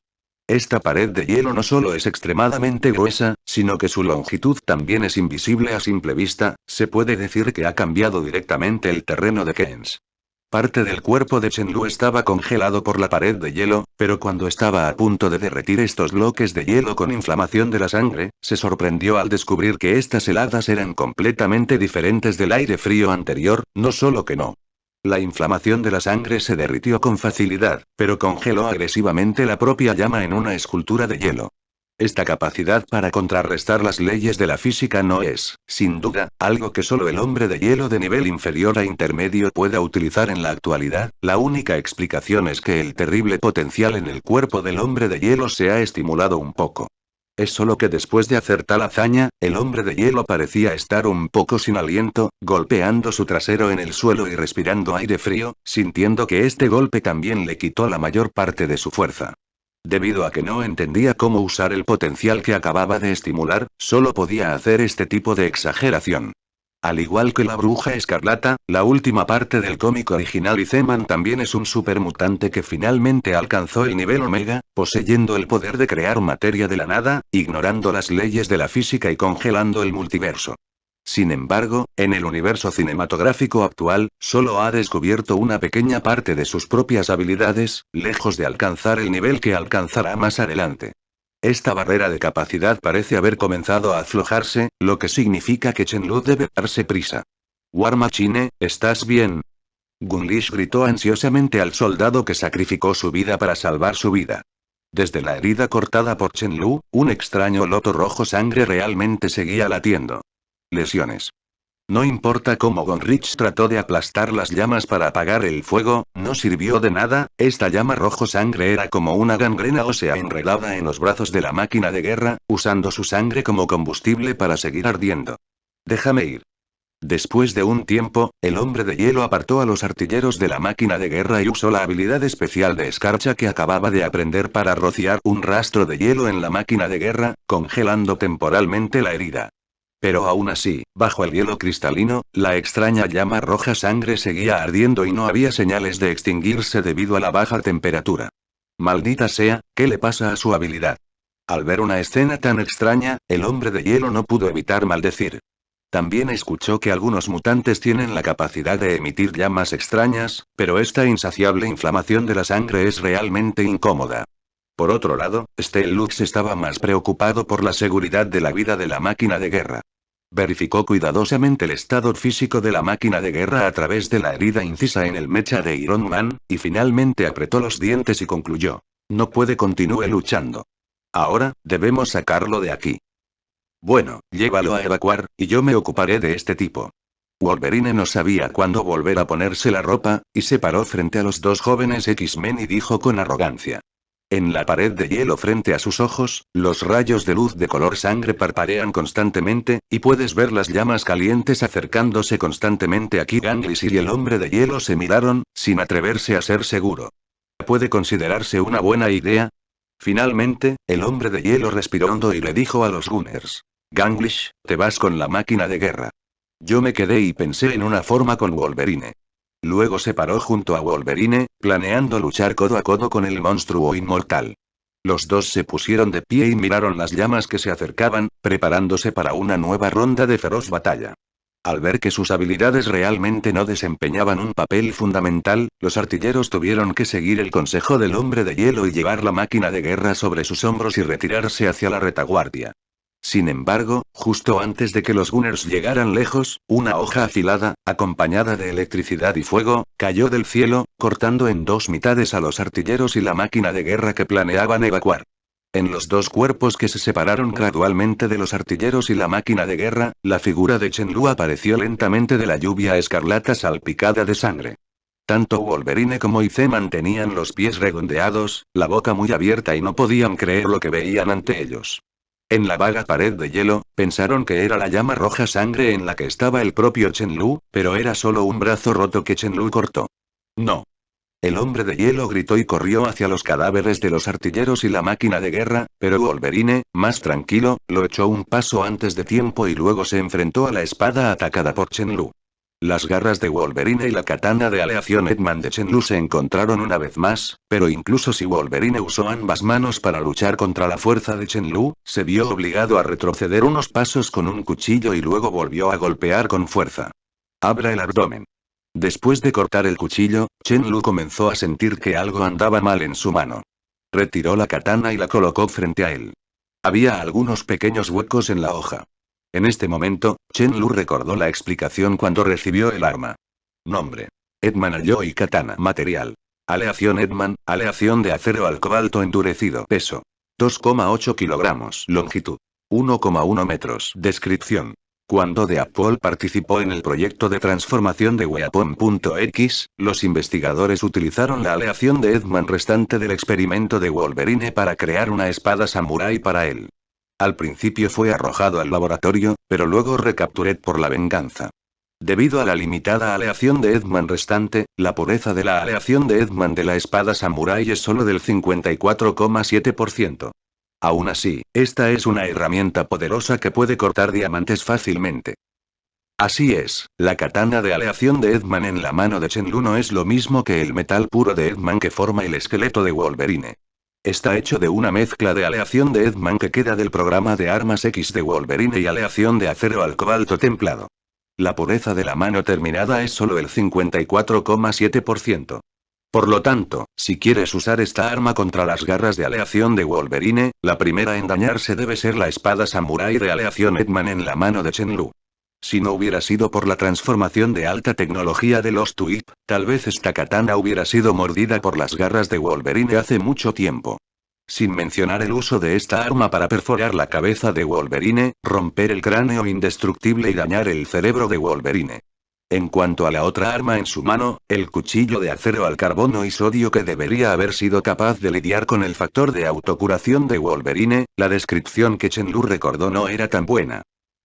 Esta pared de hielo no solo es extremadamente gruesa, sino que su longitud también es invisible a simple vista. Se puede decir que ha cambiado directamente el terreno de Keynes. Parte del cuerpo de Shenlue estaba congelado por la pared de hielo, pero cuando estaba a punto de derretir estos bloques de hielo con inflamación de la sangre, se sorprendió al descubrir que estas heladas eran completamente diferentes del aire frío anterior. No solo que no. La inflamación de la sangre se derritió con facilidad, pero congeló agresivamente la propia llama en una escultura de hielo. Esta capacidad para contrarrestar las leyes de la física no es, sin duda, algo que solo el hombre de hielo de nivel inferior a intermedio pueda utilizar en la actualidad. La única explicación es que el terrible potencial en el cuerpo del hombre de hielo se ha estimulado un poco. Es solo que después de hacer tal hazaña, el hombre de hielo parecía estar un poco sin aliento, golpeando su trasero en el suelo y respirando aire frío, sintiendo que este golpe también le quitó la mayor parte de su fuerza. Debido a que no entendía cómo usar el potencial que acababa de estimular, solo podía hacer este tipo de exageración. Al igual que la Bruja Escarlata, la última parte del cómic original, Iceman también es un supermutante que finalmente alcanzó el nivel Omega, poseyendo el poder de crear materia de la nada, ignorando las leyes de la física y congelando el multiverso. Sin embargo, en el universo cinematográfico actual, solo ha descubierto una pequeña parte de sus propias habilidades, lejos de alcanzar el nivel que alcanzará más adelante. Esta barrera de capacidad parece haber comenzado a aflojarse, lo que significa que Shenlue debe darse prisa. War Machine, ¿estás bien? Gunlish gritó ansiosamente al soldado que sacrificó su vida para salvar su vida. Desde la herida cortada por Shenlue, un extraño loto rojo sangre realmente seguía latiendo. Lesiones. No importa cómo Gunrich trató de aplastar las llamas para apagar el fuego, no sirvió de nada. Esta llama rojo sangre era como una gangrena ósea enredada en los brazos de la máquina de guerra, usando su sangre como combustible para seguir ardiendo. Déjame ir. Después de un tiempo, el hombre de hielo apartó a los artilleros de la máquina de guerra y usó la habilidad especial de escarcha que acababa de aprender para rociar un rastro de hielo en la máquina de guerra, congelando temporalmente la herida. Pero aún así, bajo el hielo cristalino, la extraña llama roja sangre seguía ardiendo y no había señales de extinguirse debido a la baja temperatura. Maldita sea, ¿qué le pasa a su habilidad? Al ver una escena tan extraña, el hombre de hielo no pudo evitar maldecir. También escuchó que algunos mutantes tienen la capacidad de emitir llamas extrañas, pero esta insaciable inflamación de la sangre es realmente incómoda. Por otro lado, Stellux estaba más preocupado por la seguridad de la vida de la máquina de guerra. Verificó cuidadosamente el estado físico de la máquina de guerra a través de la herida incisa en el mecha de Iron Man, y finalmente apretó los dientes y concluyó: no puede continuar luchando. Ahora, debemos sacarlo de aquí. Bueno, llévalo a evacuar, y yo me ocuparé de este tipo. Wolverine no sabía cuándo volver a ponerse la ropa, y se paró frente a los dos jóvenes X-Men y dijo con arrogancia. En la pared de hielo frente a sus ojos, los rayos de luz de color sangre parpadean constantemente, y puedes ver las llamas calientes acercándose constantemente aquí. Ganglis y el hombre de hielo se miraron, sin atreverse a ser seguro. ¿Puede considerarse una buena idea? Finalmente, el hombre de hielo respiró hondo y le dijo a los Gunners. Ganglish, te vas con la máquina de guerra. Yo me quedé y pensé en una forma con Wolverine. Luego se paró junto a Wolverine, planeando luchar codo a codo con el monstruo inmortal. Los dos se pusieron de pie y miraron las llamas que se acercaban, preparándose para una nueva ronda de feroz batalla. Al ver que sus habilidades realmente no desempeñaban un papel fundamental, los artilleros tuvieron que seguir el consejo del hombre de hielo y llevar la máquina de guerra sobre sus hombros y retirarse hacia la retaguardia. Sin embargo, justo antes de que los Gunners llegaran lejos, una hoja afilada, acompañada de electricidad y fuego, cayó del cielo, cortando en dos mitades a los artilleros y la máquina de guerra que planeaban evacuar. En los dos cuerpos que se separaron gradualmente de los artilleros y la máquina de guerra, la figura de Shenlue apareció lentamente de la lluvia escarlata salpicada de sangre. Tanto Wolverine como Iceman tenían los pies redondeados, la boca muy abierta y no podían creer lo que veían ante ellos. En la vaga pared de hielo, pensaron que era la llama roja sangre en la que estaba el propio Shenlue, pero era solo un brazo roto que Shenlue cortó. No. El hombre de hielo gritó y corrió hacia los cadáveres de los artilleros y la máquina de guerra, pero Wolverine, más tranquilo, lo echó un paso antes de tiempo y luego se enfrentó a la espada atacada por Shenlue. Las garras de Wolverine y la katana de aleación Edman de Shenlu se encontraron una vez más, pero incluso si Wolverine usó ambas manos para luchar contra la fuerza de Shenlu, se vio obligado a retroceder unos pasos con un cuchillo y luego volvió a golpear con fuerza. Abra el abdomen. Después de cortar el cuchillo, Shenlu comenzó a sentir que algo andaba mal en su mano. Retiró la katana y la colocó frente a él. Había algunos pequeños huecos en la hoja. En este momento, Shenlu recordó la explicación cuando recibió el arma. Nombre. Edman Alloy Katana. Material. Aleación Edman, aleación de acero al cobalto endurecido. Peso. 2,8 kilogramos. Longitud. 1,1 metros. Descripción. Cuando Deadpool participó en el proyecto de transformación de Weapon.X, los investigadores utilizaron la aleación de Edman restante del experimento de Wolverine para crear una espada samurái para él. Al principio fue arrojado al laboratorio, pero luego recapturé por la venganza. Debido a la limitada aleación de Edman restante, la pureza de la aleación de Edman de la espada samurái es solo del 54,7%. Aún así, esta es una herramienta poderosa que puede cortar diamantes fácilmente. Así es, la katana de aleación de Edman en la mano de Shenlu no es lo mismo que el metal puro de Edman que forma el esqueleto de Wolverine. Está hecho de una mezcla de aleación de Edman que queda del programa de armas X de Wolverine y aleación de acero al cobalto templado. La pureza de la mano terminada es solo el 54,7%. Por lo tanto, si quieres usar esta arma contra las garras de aleación de Wolverine, la primera en dañarse debe ser la espada samurái de aleación Edman en la mano de Shenlu. Si no hubiera sido por la transformación de alta tecnología de los Tuip, tal vez esta katana hubiera sido mordida por las garras de Wolverine hace mucho tiempo. Sin mencionar el uso de esta arma para perforar la cabeza de Wolverine, romper el cráneo indestructible y dañar el cerebro de Wolverine. En cuanto a la otra arma en su mano, el cuchillo de acero al carbono y sodio que debería haber sido capaz de lidiar con el factor de autocuración de Wolverine, la descripción que Shenlu recordó no era tan buena.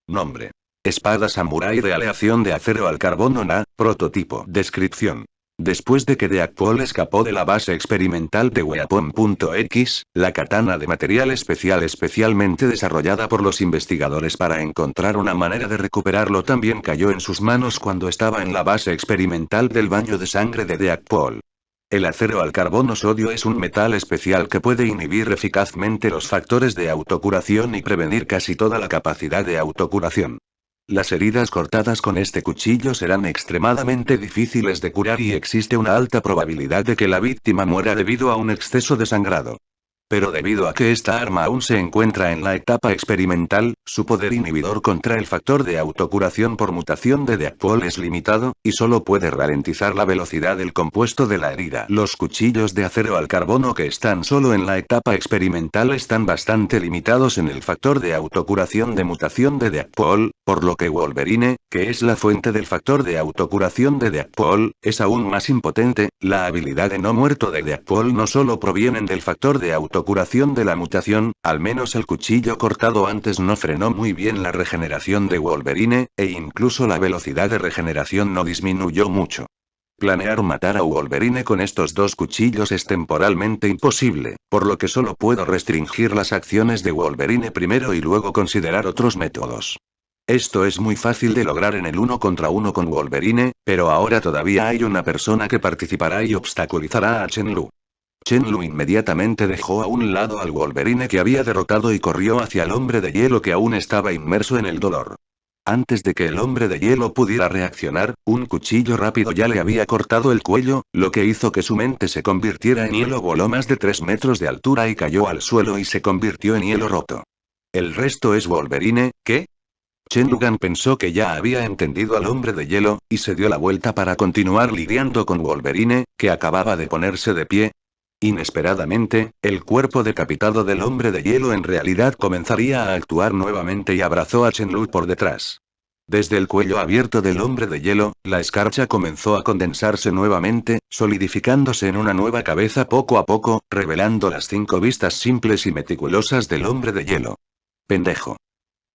Nombre. Espada samurái de aleación de acero al carbono Na, prototipo. Descripción. Después de que Deadpool escapó de la base experimental de Weapon.X, la katana de material especial especialmente desarrollada por los investigadores para encontrar una manera de recuperarlo también cayó en sus manos cuando estaba en la base experimental del baño de sangre de Deadpool. El acero al carbono sodio es un metal especial que puede inhibir eficazmente los factores de autocuración y prevenir casi toda la capacidad de autocuración. Las heridas cortadas con este cuchillo serán extremadamente difíciles de curar y existe una alta probabilidad de que la víctima muera debido a un exceso de sangrado. Pero debido a que esta arma aún se encuentra en la etapa experimental, su poder inhibidor contra el factor de autocuración por mutación de Deadpool es limitado, y solo puede ralentizar la velocidad del compuesto de la herida. Los cuchillos de acero al carbono que están solo en la etapa experimental están bastante limitados en el factor de autocuración de mutación de Deadpool, por lo que Wolverine, que es la fuente del factor de autocuración de Deadpool, es aún más impotente. La habilidad de no muerto de Deadpool no solo provienen del factor de autocuración de la mutación, al menos el cuchillo cortado antes no frenó muy bien la regeneración de Wolverine, e incluso la velocidad de regeneración no disminuyó mucho. Planear matar a Wolverine con estos dos cuchillos es temporalmente imposible, por lo que solo puedo restringir las acciones de Wolverine primero y luego considerar otros métodos. Esto es muy fácil de lograr en el 1 contra 1 con Wolverine, pero ahora todavía hay una persona que participará y obstaculizará a Shenlu. Shenlu inmediatamente dejó a un lado al Wolverine que había derrotado y corrió hacia el hombre de hielo que aún estaba inmerso en el dolor. Antes de que el hombre de hielo pudiera reaccionar, un cuchillo rápido ya le había cortado el cuello, lo que hizo que su mente se convirtiera en hielo. Voló más de 3 metros de altura y cayó al suelo y se convirtió en hielo roto. ¿El resto es Wolverine, qué? Shenlu pensó que ya había entendido al hombre de hielo, y se dio la vuelta para continuar lidiando con Wolverine, que acababa de ponerse de pie. Inesperadamente, el cuerpo decapitado del hombre de hielo en realidad comenzaría a actuar nuevamente y abrazó a Shenlu por detrás. Desde el cuello abierto del hombre de hielo, la escarcha comenzó a condensarse nuevamente, solidificándose en una nueva cabeza poco a poco, revelando las 5 vistas simples y meticulosas del hombre de hielo. Pendejo.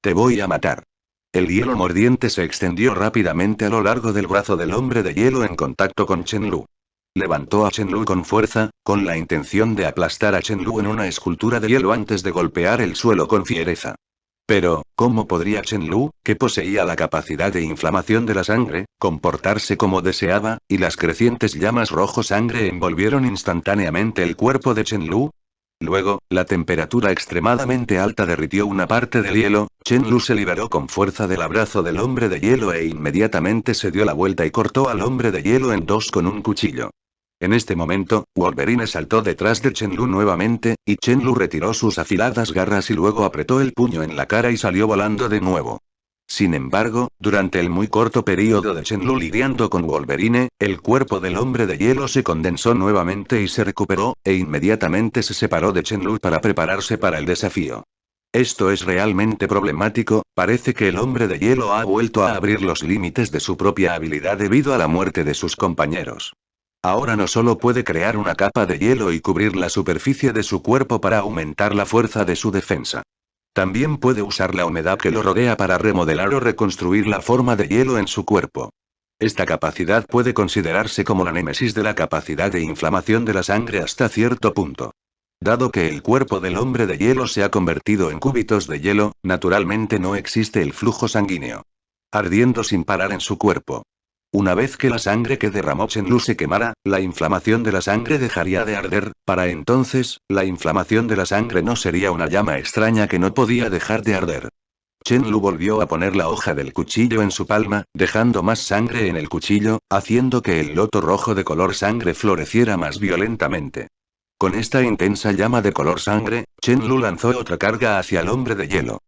Te voy a matar. El hielo mordiente se extendió rápidamente a lo largo del brazo del hombre de hielo en contacto con Shenlu. Levantó a Shenlu con fuerza, con la intención de aplastar a Shenlu en una escultura de hielo antes de golpear el suelo con fiereza. Pero, ¿cómo podría Chen Lu, que poseía la capacidad de inflamación de la sangre, comportarse como deseaba, y las crecientes llamas rojo sangre envolvieron instantáneamente el cuerpo de Chen Lu? Luego, la temperatura extremadamente alta derritió una parte del hielo, Chen Lu se liberó con fuerza del abrazo del hombre de hielo e inmediatamente se dio la vuelta y cortó al hombre de hielo en dos con un cuchillo. En este momento, Wolverine saltó detrás de Chen Lu nuevamente, y Chen Lu retiró sus afiladas garras y luego apretó el puño en la cara y salió volando de nuevo. Sin embargo, durante el muy corto período de Chen Lu lidiando con Wolverine, el cuerpo del hombre de hielo se condensó nuevamente y se recuperó, e inmediatamente se separó de Chen Lu para prepararse para el desafío. Esto es realmente problemático, parece que el hombre de hielo ha vuelto a abrir los límites de su propia habilidad debido a la muerte de sus compañeros. Ahora no solo puede crear una capa de hielo y cubrir la superficie de su cuerpo para aumentar la fuerza de su defensa. También puede usar la humedad que lo rodea para remodelar o reconstruir la forma de hielo en su cuerpo. Esta capacidad puede considerarse como la némesis de la capacidad de inflamación de la sangre hasta cierto punto. Dado que el cuerpo del hombre de hielo se ha convertido en cúbitos de hielo, naturalmente no existe el flujo sanguíneo ardiendo sin parar en su cuerpo. Una vez que la sangre que derramó Chen Lu se quemara, la inflamación de la sangre dejaría de arder, para entonces, la inflamación de la sangre no sería una llama extraña que no podía dejar de arder. Chen Lu volvió a poner la hoja del cuchillo en su palma, dejando más sangre en el cuchillo, haciendo que el loto rojo de color sangre floreciera más violentamente. Con esta intensa llama de color sangre, Chen Lu lanzó otra carga hacia el hombre de hielo.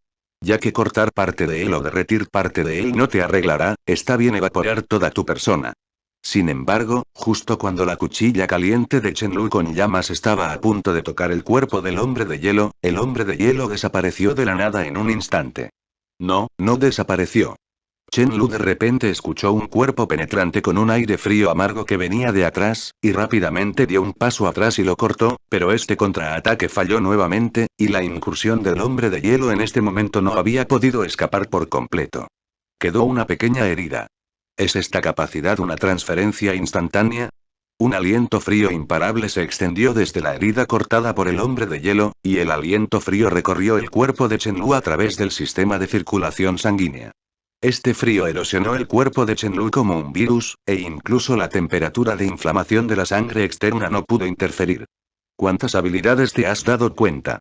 Ya que cortar parte de él o derretir parte de él no te arreglará, está bien evaporar toda tu persona. Sin embargo, justo cuando la cuchilla caliente de Chen Lu con llamas estaba a punto de tocar el cuerpo del hombre de hielo, el hombre de hielo desapareció de la nada en un instante. No, no desapareció. Chen Lu de repente escuchó un cuerpo penetrante con un aire frío amargo que venía de atrás, y rápidamente dio un paso atrás y lo cortó, pero este contraataque falló nuevamente, y la incursión del hombre de hielo en este momento no había podido escapar por completo. Quedó una pequeña herida. ¿Es esta capacidad una transferencia instantánea? Un aliento frío imparable se extendió desde la herida cortada por el hombre de hielo, y el aliento frío recorrió el cuerpo de Chen Lu a través del sistema de circulación sanguínea. Este frío erosionó el cuerpo de Chen Lu como un virus, e incluso la temperatura de inflamación de la sangre externa no pudo interferir. ¿Cuántas habilidades te has dado cuenta?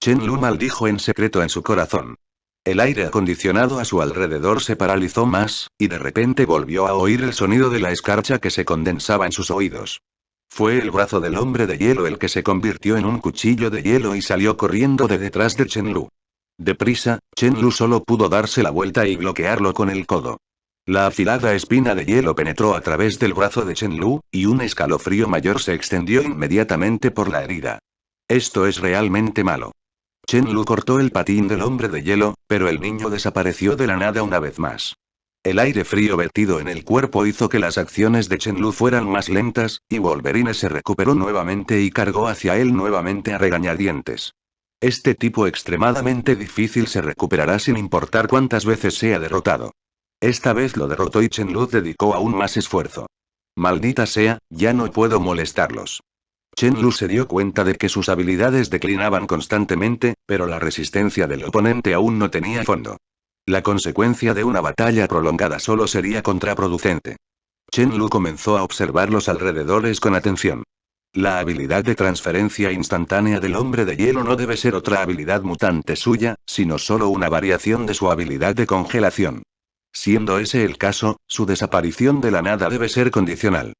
Chen Lu maldijo en secreto en su corazón. El aire acondicionado a su alrededor se paralizó más, y de repente volvió a oír el sonido de la escarcha que se condensaba en sus oídos. Fue el brazo del hombre de hielo el que se convirtió en un cuchillo de hielo y salió corriendo de detrás de Chen Lu. Deprisa, Chen Lu solo pudo darse la vuelta y bloquearlo con el codo. La afilada espina de hielo penetró a través del brazo de Chen Lu, y un escalofrío mayor se extendió inmediatamente por la herida. Esto es realmente malo. Chen Lu cortó el patín del hombre de hielo, pero el niño desapareció de la nada una vez más. El aire frío vertido en el cuerpo hizo que las acciones de Chen Lu fueran más lentas, y Wolverine se recuperó nuevamente y cargó hacia él nuevamente a regañadientes. Este tipo extremadamente difícil se recuperará sin importar cuántas veces sea derrotado. Esta vez lo derrotó y Chen Lu dedicó aún más esfuerzo. Maldita sea, ya no puedo molestarlos. Chen Lu se dio cuenta de que sus habilidades declinaban constantemente, pero la resistencia del oponente aún no tenía fondo. La consecuencia de una batalla prolongada solo sería contraproducente. Chen Lu comenzó a observar los alrededores con atención. La habilidad de transferencia instantánea del hombre de hielo no debe ser otra habilidad mutante suya, sino solo una variación de su habilidad de congelación. Siendo ese el caso, su desaparición de la nada debe ser condicional.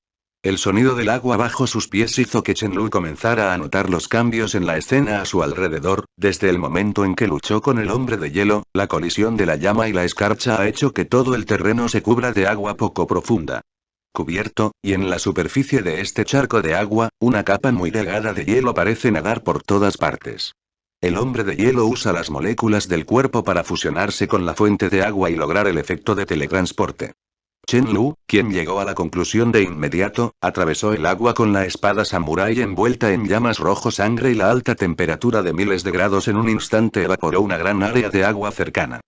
El sonido del agua bajo sus pies hizo que Chen Lu comenzara a notar los cambios en la escena a su alrededor. Desde el momento en que luchó con el hombre de hielo, la colisión de la llama y la escarcha ha hecho que todo el terreno se cubra de agua poco profunda. Cubierto, y en la superficie de este charco de agua, una capa muy delgada de hielo parece nadar por todas partes. El hombre de hielo usa las moléculas del cuerpo para fusionarse con la fuente de agua y lograr el efecto de teletransporte. Chen Lu, quien llegó a la conclusión de inmediato, atravesó el agua con la espada samurái envuelta en llamas rojo sangre y la alta temperatura de miles de grados en un instante evaporó una gran área de agua cercana.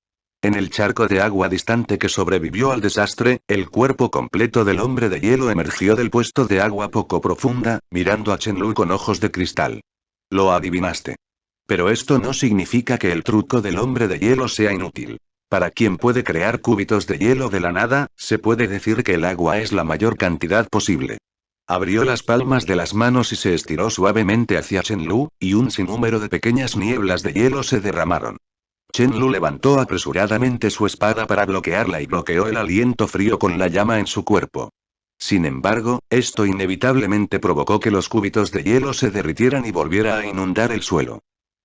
En el charco de agua distante que sobrevivió al desastre, el cuerpo completo del hombre de hielo emergió del puesto de agua poco profunda, mirando a Chen Lu con ojos de cristal. Lo adivinaste. Pero esto no significa que el truco del hombre de hielo sea inútil. Para quien puede crear cúbitos de hielo de la nada, se puede decir que el agua es la mayor cantidad posible. Abrió las palmas de las manos y se estiró suavemente hacia Chen-Lu, y un sinnúmero de pequeñas nieblas de hielo se derramaron. Chen-Lu levantó apresuradamente su espada para bloquearla y bloqueó el aliento frío con la llama en su cuerpo. Sin embargo, esto inevitablemente provocó que los cúbitos de hielo se derritieran y volviera a inundar el suelo.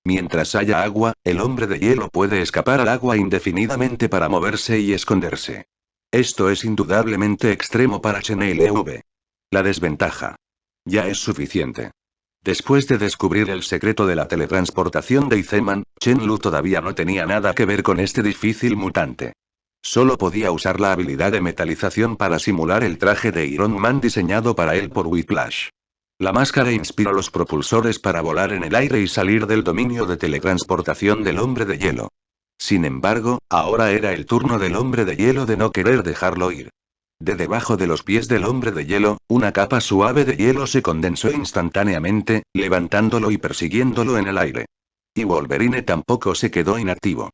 Mientras haya agua, el hombre de hielo puede escapar al agua indefinidamente para moverse y esconderse. Esto es indudablemente extremo para Chen Lv. La desventaja. Ya es suficiente. Después de descubrir el secreto de la teletransportación de Izeman, Chen-Lu todavía no tenía nada que ver con este difícil mutante. Solo podía usar la habilidad de metalización para simular el traje de Iron Man diseñado para él por Whiplash. La máscara inspiró los propulsores para volar en el aire y salir del dominio de teletransportación del hombre de hielo. Sin embargo, ahora era el turno del hombre de hielo de no querer dejarlo ir. De debajo de los pies del hombre de hielo, una capa suave de hielo se condensó instantáneamente, levantándolo y persiguiéndolo en el aire. Y Wolverine tampoco se quedó inactivo.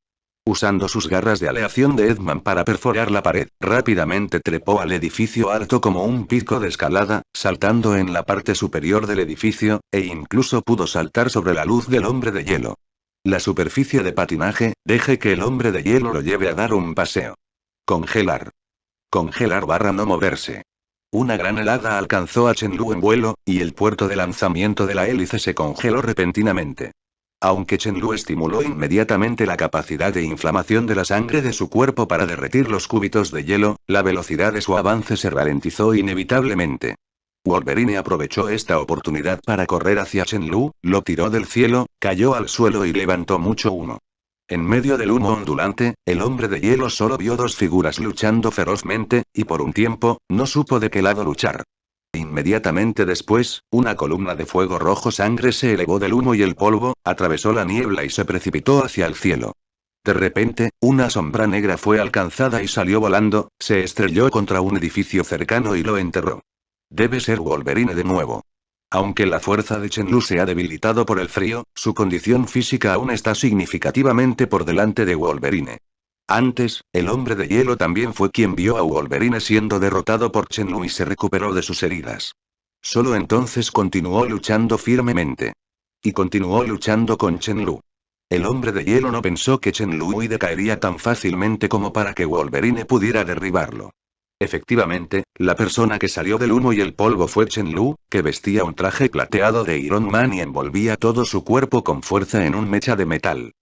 Usando sus garras de aleación de Edman para perforar la pared, rápidamente trepó al edificio alto como un pico de escalada, saltando en la parte superior del edificio, e incluso pudo saltar sobre la luz del hombre de hielo. La superficie de patinaje, deje que el hombre de hielo lo lleve a dar un paseo. Congelar. Congelar barra no moverse. Una gran helada alcanzó a Chen-Lu en vuelo, y el puerto de lanzamiento de la hélice se congeló repentinamente. Aunque Chen-Lu estimuló inmediatamente la capacidad de inflamación de la sangre de su cuerpo para derretir los cúbitos de hielo, la velocidad de su avance se ralentizó inevitablemente. Wolverine aprovechó esta oportunidad para correr hacia Chen-Lu, lo tiró del cielo, cayó al suelo y levantó mucho humo. En medio del humo ondulante, el hombre de hielo solo vio dos figuras luchando ferozmente, y por un tiempo, no supo de qué lado luchar. Inmediatamente después, una columna de fuego rojo sangre se elevó del humo y el polvo, atravesó la niebla y se precipitó hacia el cielo. De repente, una sombra negra fue alcanzada y salió volando, se estrelló contra un edificio cercano y lo enterró. Debe ser Wolverine de nuevo. Aunque la fuerza de Chen-Lu se ha debilitado por el frío, su condición física aún está significativamente por delante de Wolverine. Antes, el hombre de hielo también fue quien vio a Wolverine siendo derrotado por Chen-Lu y se recuperó de sus heridas. Solo entonces continuó luchando firmemente. Y continuó luchando con Chen-Lu. El hombre de hielo no pensó que Chen-Lu caería tan fácilmente como para que Wolverine pudiera derribarlo. Efectivamente, la persona que salió del humo y el polvo fue Chen-Lu, que vestía un traje plateado de Iron Man y envolvía todo su cuerpo con fuerza en un mecha de metal.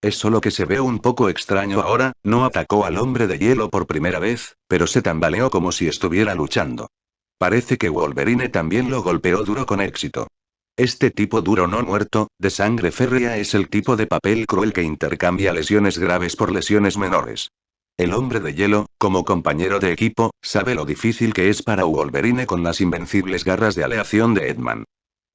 Es solo que se ve un poco extraño ahora, no atacó al hombre de hielo por primera vez, pero se tambaleó como si estuviera luchando. Parece que Wolverine también lo golpeó duro con éxito. Este tipo duro no muerto, de sangre férrea es el tipo de papel cruel que intercambia lesiones graves por lesiones menores. El hombre de hielo, como compañero de equipo, sabe lo difícil que es para Wolverine con las invencibles garras de aleación de Edman.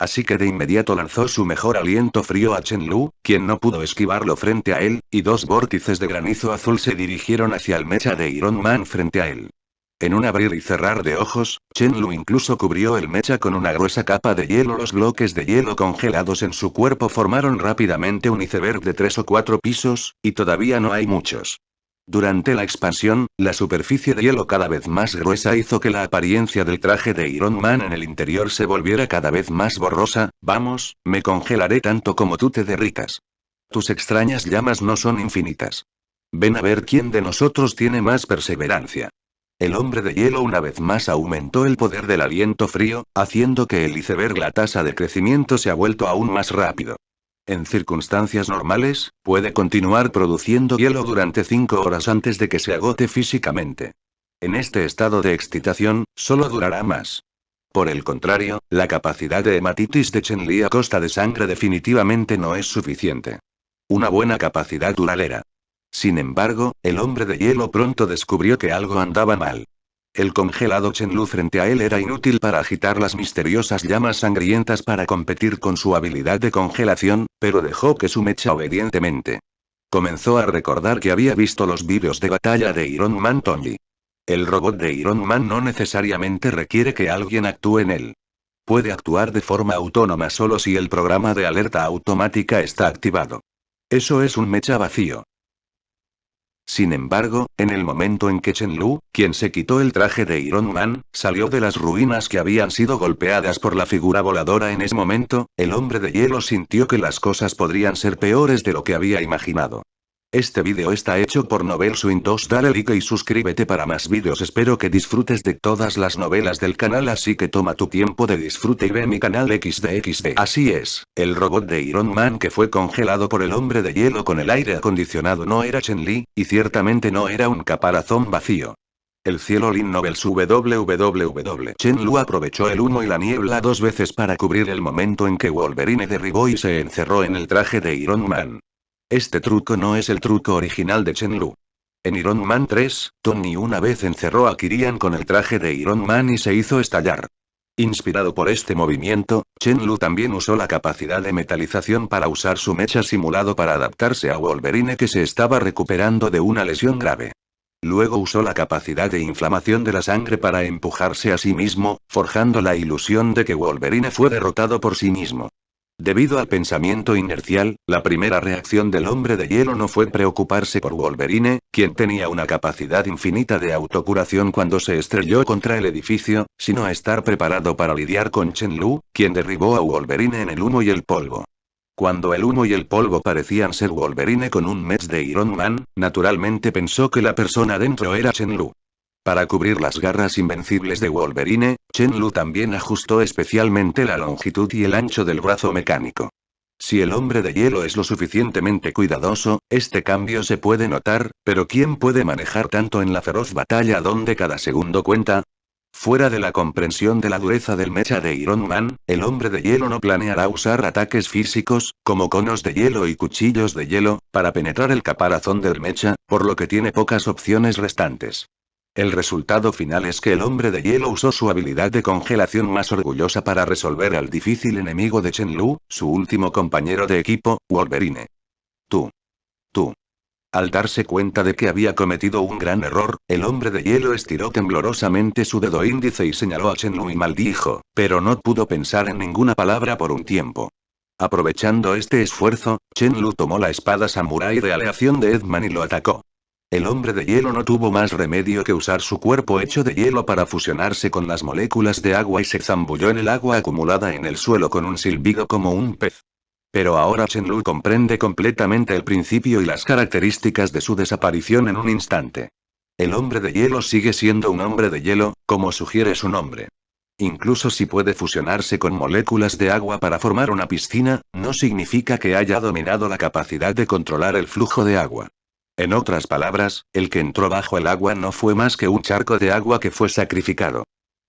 Así que de inmediato lanzó su mejor aliento frío a Chen-Lu, quien no pudo esquivarlo frente a él, y dos vórtices de granizo azul se dirigieron hacia el mecha de Iron Man frente a él. En un abrir y cerrar de ojos, Chen-Lu incluso cubrió el mecha con una gruesa capa de hielo. Los bloques de hielo congelados en su cuerpo formaron rápidamente un iceberg de 3 o 4 pisos, y todavía no hay muchos. Durante la expansión, la superficie de hielo cada vez más gruesa hizo que la apariencia del traje de Iron Man en el interior se volviera cada vez más borrosa. Vamos, me congelaré tanto como tú te derritas. Tus extrañas llamas no son infinitas. Ven a ver quién de nosotros tiene más perseverancia. El hombre de hielo una vez más aumentó el poder del aliento frío, haciendo que el iceberg la tasa de crecimiento se ha vuelto aún más rápido. En circunstancias normales, puede continuar produciendo hielo durante 5 horas antes de que se agote físicamente. En este estado de excitación, solo durará más. Por el contrario, la capacidad de hematitis de Chen-Li a costa de sangre definitivamente no es suficiente. Una buena capacidad duradera. Sin embargo, el hombre de hielo pronto descubrió que algo andaba mal. El congelado Chen-Lu frente a él era inútil para agitar las misteriosas llamas sangrientas para competir con su habilidad de congelación, pero dejó que su mecha obedientemente. Comenzó a recordar que había visto los vídeos de batalla de Iron Man Tony. El robot de Iron Man no necesariamente requiere que alguien actúe en él. Puede actuar de forma autónoma solo si el programa de alerta automática está activado. Eso es un mecha vacío. Sin embargo, en el momento en que Chen-Lu, quien se quitó el traje de Iron Man, salió de las ruinas que habían sido golpeadas por la figura voladora en ese momento, el hombre de hielo sintió que las cosas podrían ser peores de lo que había imaginado. Este vídeo está hecho por Novel Swing 2. Dale like y suscríbete para más vídeos. Espero que disfrutes de todas las novelas del canal, así que toma tu tiempo de disfrute y ve mi canal XD. Así es, el robot de Iron Man que fue congelado por el hombre de hielo con el aire acondicionado no era Chen-Li, y ciertamente no era un caparazón vacío. El cielo Lin Novels www. Chen-Lu aprovechó el humo y la niebla 2 veces para cubrir el momento en que Wolverine derribó y se encerró en el traje de Iron Man. Este truco no es el truco original de Chen-Lu. En Iron Man 3, Tony una vez encerró a Kirian con el traje de Iron Man y se hizo estallar. Inspirado por este movimiento, Chen-Lu también usó la capacidad de metalización para usar su mecha simulado para adaptarse a Wolverine que se estaba recuperando de una lesión grave. Luego usó la capacidad de inflamación de la sangre para empujarse a sí mismo, forjando la ilusión de que Wolverine fue derrotado por sí mismo. Debido al pensamiento inercial, la primera reacción del hombre de hielo no fue preocuparse por Wolverine, quien tenía una capacidad infinita de autocuración cuando se estrelló contra el edificio, sino estar preparado para lidiar con Chen-Lu, quien derribó a Wolverine en el humo y el polvo. Cuando el humo y el polvo parecían ser Wolverine con un mech de Iron Man, naturalmente pensó que la persona dentro era Chen-Lu. Para cubrir las garras invencibles de Wolverine, Chen-Lu también ajustó especialmente la longitud y el ancho del brazo mecánico. Si el hombre de hielo es lo suficientemente cuidadoso, este cambio se puede notar, pero ¿quién puede manejar tanto en la feroz batalla donde cada segundo cuenta? Fuera de la comprensión de la dureza del mecha de Iron Man, el hombre de hielo no planeará usar ataques físicos, como conos de hielo y cuchillos de hielo, para penetrar el caparazón del mecha, por lo que tiene pocas opciones restantes. El resultado final es que el hombre de hielo usó su habilidad de congelación más orgullosa para resolver al difícil enemigo de Chen-Lu, su último compañero de equipo, Wolverine. Tú. Al darse cuenta de que había cometido un gran error, el hombre de hielo estiró temblorosamente su dedo índice y señaló a Chen-Lu y maldijo, pero no pudo pensar en ninguna palabra por un tiempo. Aprovechando este esfuerzo, Chen-Lu tomó la espada samurái de aleación de Edman y lo atacó. El hombre de hielo no tuvo más remedio que usar su cuerpo hecho de hielo para fusionarse con las moléculas de agua y se zambulló en el agua acumulada en el suelo con un silbido como un pez. Pero ahora Chen-Lu comprende completamente el principio y las características de su desaparición en un instante. El hombre de hielo sigue siendo un hombre de hielo, como sugiere su nombre. Incluso si puede fusionarse con moléculas de agua para formar una piscina, no significa que haya dominado la capacidad de controlar el flujo de agua. En otras palabras, el que entró bajo el agua no fue más que un charco de agua que fue sacrificado.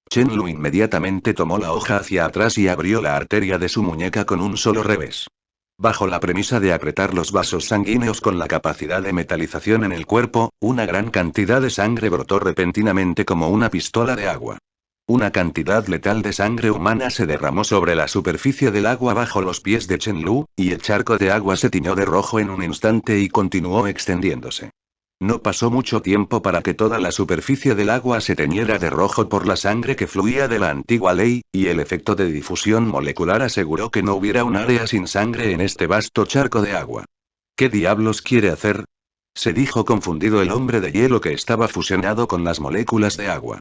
Chen-Lu inmediatamente tomó la hoja hacia atrás y abrió la arteria de su muñeca con un solo revés. Bajo la premisa de apretar los vasos sanguíneos con la capacidad de metalización en el cuerpo, una gran cantidad de sangre brotó repentinamente como una pistola de agua. Una cantidad letal de sangre humana se derramó sobre la superficie del agua bajo los pies de Chen-Lu, y el charco de agua se tiñó de rojo en un instante y continuó extendiéndose. No pasó mucho tiempo para que toda la superficie del agua se teñiera de rojo por la sangre que fluía de la antigua ley, y el efecto de difusión molecular aseguró que no hubiera un área sin sangre en este vasto charco de agua. ¿Qué diablos quiere hacer?, se dijo confundido el hombre de hielo que estaba fusionado con las moléculas de agua.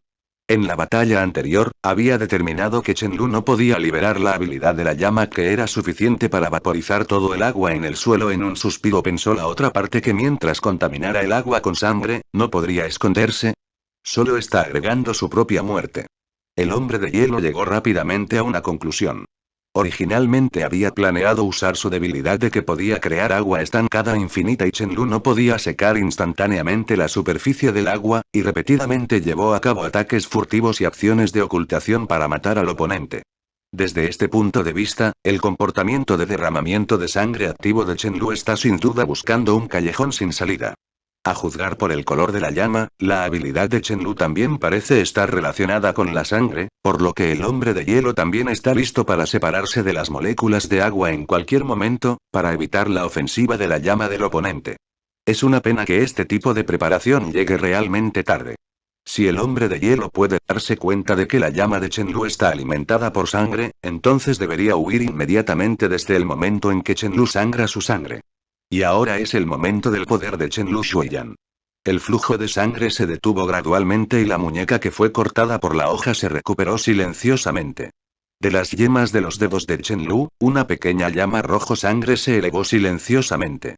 En la batalla anterior, había determinado que Chen-Lu no podía liberar la habilidad de la llama que era suficiente para vaporizar todo el agua en el suelo. En un suspiro pensó la otra parte que mientras contaminara el agua con sangre, no podría esconderse. Solo está agregando su propia muerte. El hombre de hielo llegó rápidamente a una conclusión. Originalmente había planeado usar su debilidad de que podía crear agua estancada infinita y Chen-Lu no podía secar instantáneamente la superficie del agua, y repetidamente llevó a cabo ataques furtivos y acciones de ocultación para matar al oponente. Desde este punto de vista, el comportamiento de derramamiento de sangre activo de Chen-Lu está sin duda buscando un callejón sin salida. A juzgar por el color de la llama, la habilidad de Chen-Lu también parece estar relacionada con la sangre, por lo que el hombre de hielo también está listo para separarse de las moléculas de agua en cualquier momento, para evitar la ofensiva de la llama del oponente. Es una pena que este tipo de preparación llegue realmente tarde. Si el hombre de hielo puede darse cuenta de que la llama de Chen Lu está alimentada por sangre, entonces debería huir inmediatamente desde el momento en que Chen Lu sangra su sangre. Y ahora es el momento del poder de Chen Lu Shuiyan. El flujo de sangre se detuvo gradualmente y la muñeca que fue cortada por la hoja se recuperó silenciosamente. De las yemas de los dedos de Chen Lu, una pequeña llama rojo sangre se elevó silenciosamente.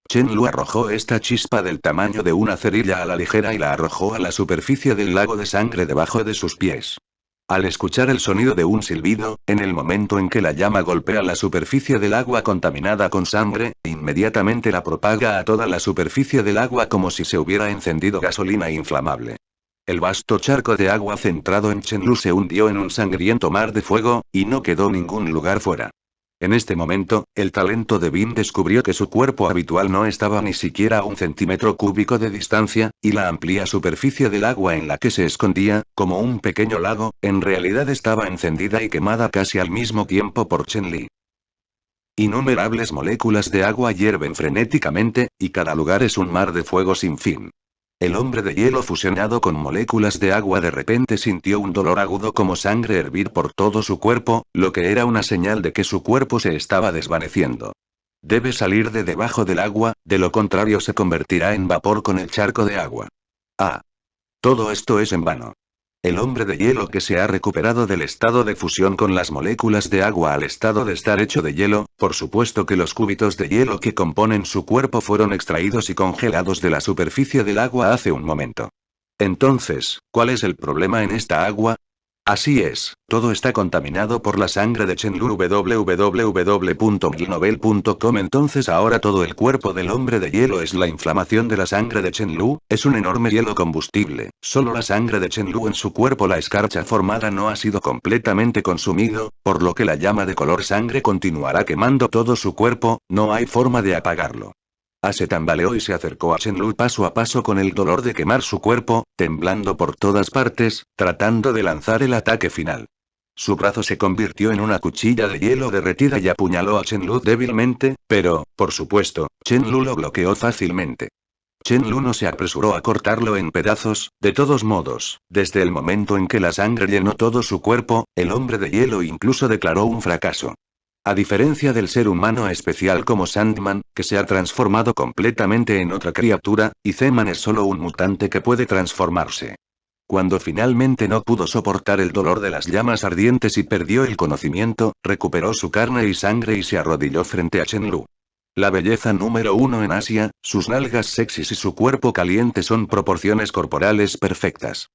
Chen Lu arrojó esta chispa del tamaño de una cerilla a la ligera y la arrojó a la superficie del lago de sangre debajo de sus pies. Al escuchar el sonido de un silbido, en el momento en que la llama golpea la superficie del agua contaminada con sangre, inmediatamente la propaga a toda la superficie del agua como si se hubiera encendido gasolina inflamable. El vasto charco de agua centrado en Chen Lu se hundió en un sangriento mar de fuego, y no quedó ningún lugar fuera. En este momento, el talento de Bin descubrió que su cuerpo habitual no estaba ni siquiera a 1 cm³ de distancia, y la amplia superficie del agua en la que se escondía, como un pequeño lago, en realidad estaba encendida y quemada casi al mismo tiempo por Chen Li. Innumerables moléculas de agua hierven frenéticamente, y cada lugar es un mar de fuego sin fin. El hombre de hielo fusionado con moléculas de agua de repente sintió un dolor agudo como sangre hervir por todo su cuerpo, lo que era una señal de que su cuerpo se estaba desvaneciendo. Debe salir de debajo del agua, de lo contrario se convertirá en vapor con el charco de agua. Ah. Todo esto es en vano. El hombre de hielo que se ha recuperado del estado de fusión con las moléculas de agua al estado de estar hecho de hielo, por supuesto que los cúbitos de hielo que componen su cuerpo fueron extraídos y congelados de la superficie del agua hace un momento. Entonces, ¿cuál es el problema en esta agua? Así es, todo está contaminado por la sangre de Chen Lu. www.milnovel.com. Entonces ahora todo el cuerpo del hombre de hielo es la inflamación de la sangre de Chen Lu, es un enorme hielo combustible, solo la sangre de Chen Lu en su cuerpo, la escarcha formada no ha sido completamente consumido, por lo que la llama de color sangre continuará quemando todo su cuerpo, no hay forma de apagarlo. Se tambaleó y se acercó a Chen Lu paso a paso con el dolor de quemar su cuerpo, temblando por todas partes, tratando de lanzar el ataque final. Su brazo se convirtió en una cuchilla de hielo derretida y apuñaló a Chen Lu débilmente, pero, por supuesto, Chen Lu lo bloqueó fácilmente. Chen Lu no se apresuró a cortarlo en pedazos, de todos modos, desde el momento en que la sangre llenó todo su cuerpo, el hombre de hielo incluso declaró un fracaso. A diferencia del ser humano especial como Sandman, que se ha transformado completamente en otra criatura, y Zeman es solo un mutante que puede transformarse. Cuando finalmente no pudo soportar el dolor de las llamas ardientes y perdió el conocimiento, recuperó su carne y sangre y se arrodilló frente a Chen Lu. La belleza número 1 en Asia, sus nalgas sexys y su cuerpo caliente son proporciones corporales perfectas.